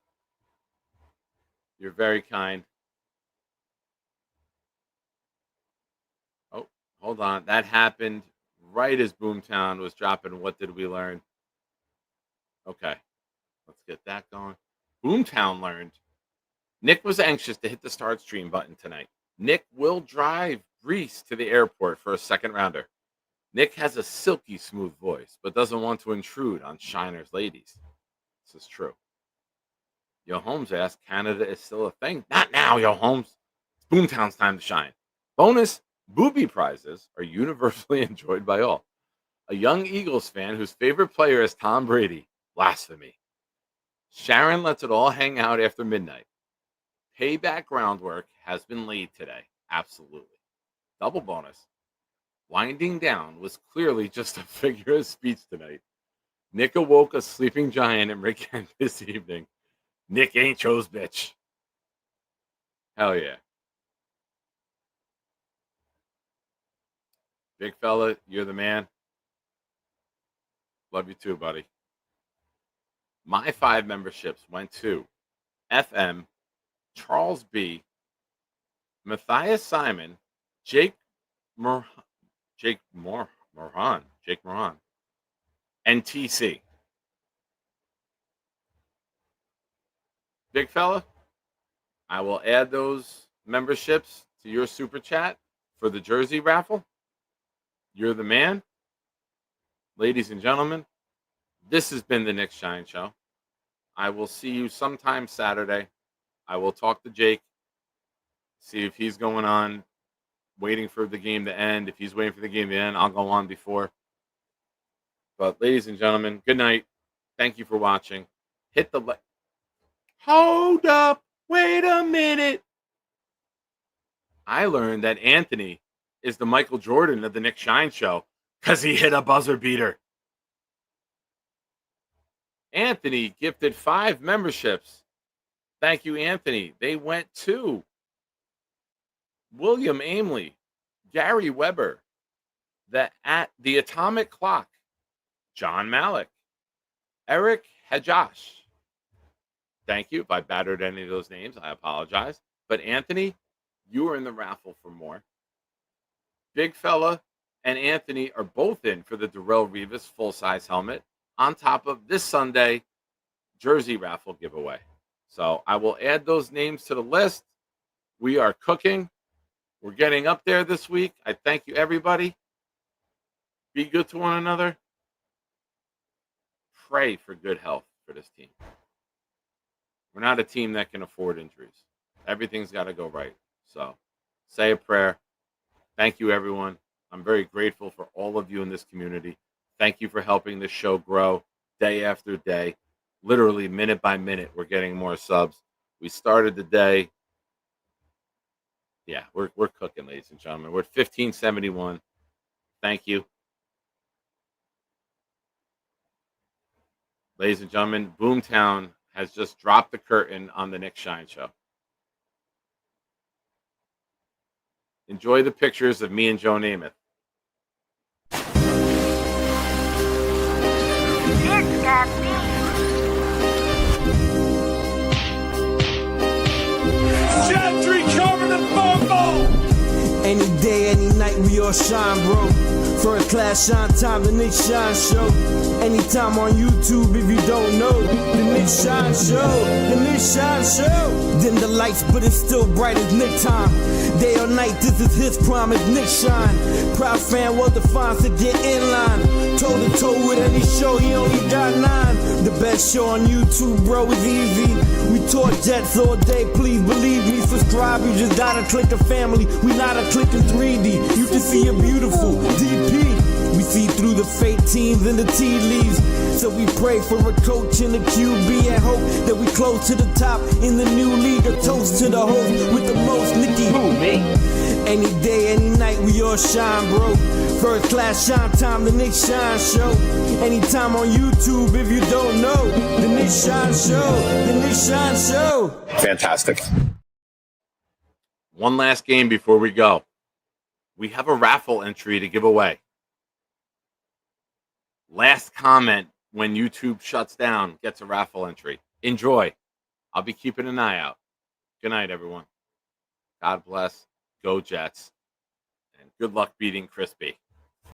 You're very kind. Oh, hold on. That happened right as Boomtown was dropping. What did we learn? Okay. Let's get that going. Boomtown learned Nick was anxious to hit the start stream button tonight. Nick will drive Breece to the airport for a second rounder. Nick has a silky smooth voice, but doesn't want to intrude on Shiner's ladies. This is true. Yo Holmes asked, Canada is still a thing? Not now, Yo Holmes. It's Boomtown's time to shine. Bonus, booby prizes are universally enjoyed by all. A young Eagles fan whose favorite player is Tom Brady. Blasphemy. Sharon lets it all hang out after midnight. Payback groundwork has been laid today. Absolutely. Double bonus. Winding down was clearly just a figure of speech tonight. Nick awoke a sleeping giant in Rick Kent this evening. Nick ain't chose bitch. Hell yeah. Big fella, you're the man. Love you too, buddy. My 5 memberships went to FM, Charles B, Matthias Simon, Jake Moran, and TC. Big fella, I will add those memberships to your super chat for the jersey raffle. You're the man. Ladies and gentlemen, this has been the Nick Shine Show. I will see you sometime Saturday. I will talk to Jake, see if he's going on, waiting for the game to end. If he's waiting for the game to end, I'll go on before. But ladies and gentlemen, good night. Thank you for watching. Hit the like. Hold up. Wait a minute. I learned that Anthony is the Michael Jordan of the Nick Shine Show because he hit a buzzer beater. Anthony gifted 5 memberships. Thank you, Anthony. They went to William Aimley, Gary Weber, the Atomic Clock, John Malik, Eric Hajash. Thank you. If I battered any of those names, I apologize. But Anthony, you are in the raffle for more. Big fella and Anthony are both in for the Darrell Revis full-size helmet on top of this Sunday jersey raffle giveaway. So I will add those names to the list. We are cooking. We're getting up there this week. I thank you, everybody. Be good to one another. Pray for good health for this team. We're not a team that can afford injuries. Everything's got to go right. So say a prayer. Thank you, everyone. I'm very grateful for all of you in this community. Thank you for helping this show grow day after day. Literally minute by minute, we're getting more subs. We started the day. Yeah, we're cooking, ladies and gentlemen. We're at 1571. Thank you. Ladies and gentlemen, Boomtown has just dropped the curtain on the Nick Shine Show. Enjoy the pictures of me and Joe Namath. It's got me. Gentry covered in football. Any day, any night, we all shine, bro. First class shine time, the Nick Shine Show. Anytime on YouTube, if you don't know, the Nick Shine Show, the Nick Shine Show. Dim the lights, but it's still bright as Nick time. Day or night, this is his prime, it's Nick Shine. Proud fan, well defined to get in line. Toe to toe with any show, he only got 9. The best show on YouTube, bro, is easy. We talk Jets all day, please believe me. Subscribe, you just gotta click a family. We not a click in 3D. You can see a beautiful DP. We see through the fake teams and the tea leaves. So we pray for a coach and a QB and hope that we close to the top in the new league. A toast to the host with the most, Nicky. Who, me? Any day, any night, we all shine, bro. First class shine time, the Nick Shine Show. Anytime on YouTube, if you don't know, the Nick Shine Show, the Nick Shine Show. Fantastic. One last game before we go. We have a raffle entry to give away. Last comment when YouTube shuts down gets a raffle entry. Enjoy. I'll be keeping an eye out. Good night, everyone. God bless. Go Jets. And good luck beating Crispy.